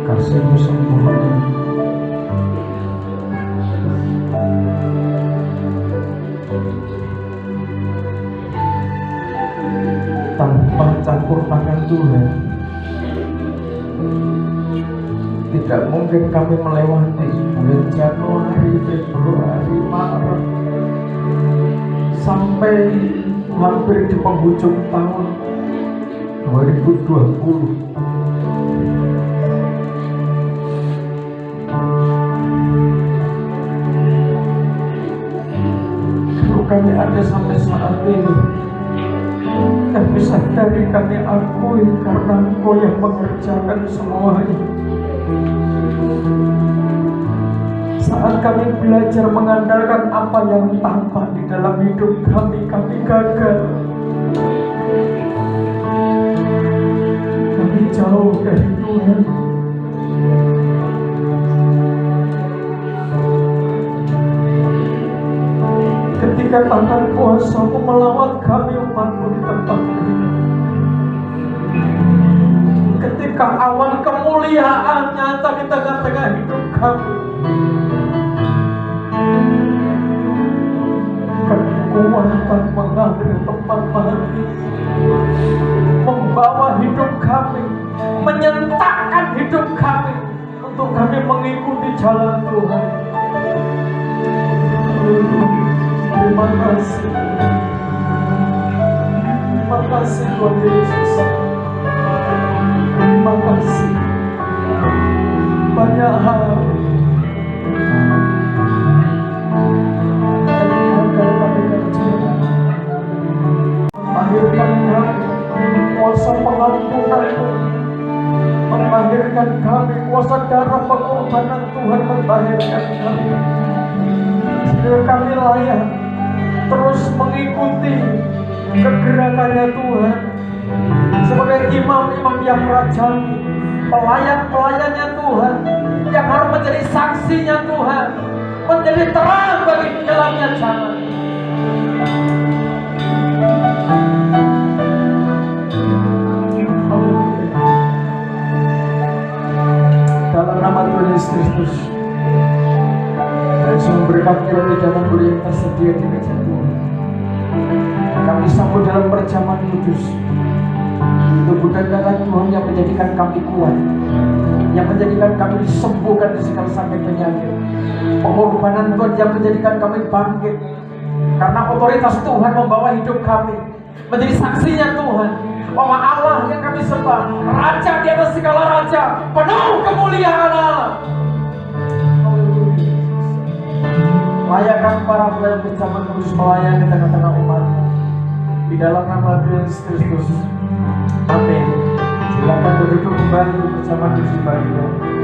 Kasih-Mu sempurna, tanpa campur tangan Tuhan tidak mungkin kami melewati bulan Januari, Februari, Maret sampai hampir di penghujung tahun 2020. Kami ada sampai saat ini, tapi sadari kami akui karena Engkau yang mengerjakan semuanya. Saat kami belajar mengandalkan apa yang tampak di dalam hidup kami gagal. Kami jauh dari Tuhan. Ketika tangan kuasa-Mu melawan kami umat-Mu di tempat ini, ketika awan kemuliaan nyata di tengah-tengah hidup kami, kekuatan mengalir tempat mati, membawa hidup kami, menyentakkan hidup kami untuk kami mengikuti jalan Tuhan. Terima kasih. Terima kasih Tuhan Yesus. Terima kasih. Banyak hal yang gagal kami kerjakan. Melahirkan kami kuasa pengampunan-Mu, melahirkan kami kuasa darah pengorbanan Tuhan, melahirkan kami sehingga kami layak terus mengikuti kegerakannya Tuhan sebagai imam-imam yang rajani, pelayan-pelayannya Tuhan yang harus menjadi saksinya Tuhan, menjadi terang bagi gelapnya zaman. Dalam nama Tuhan Yesus Kristus, dan sumber kami roti dan anggur yang tersedia di meja Tuhan, kami sambut dalam perjamuan kudus tubuh dan darah Tuhan yang menjadikan kami kuat, yang menjadikan kami disembuhkan di segala sakit penyakit. Pengorbanan Tuhan yang menjadikan kami bangkit, karena otoritas Tuhan membawa hidup kami menjadi saksinya Tuhan bahwa Allah yang kami sembah, Raja di atas segala raja, penuh kemuliaan Allah. Layakkan para pelayan bersama kudus melayani di tengah-tengah umat di dalam nama Kristus. Amin. Silakan duduk kembali bersama kursi bagian.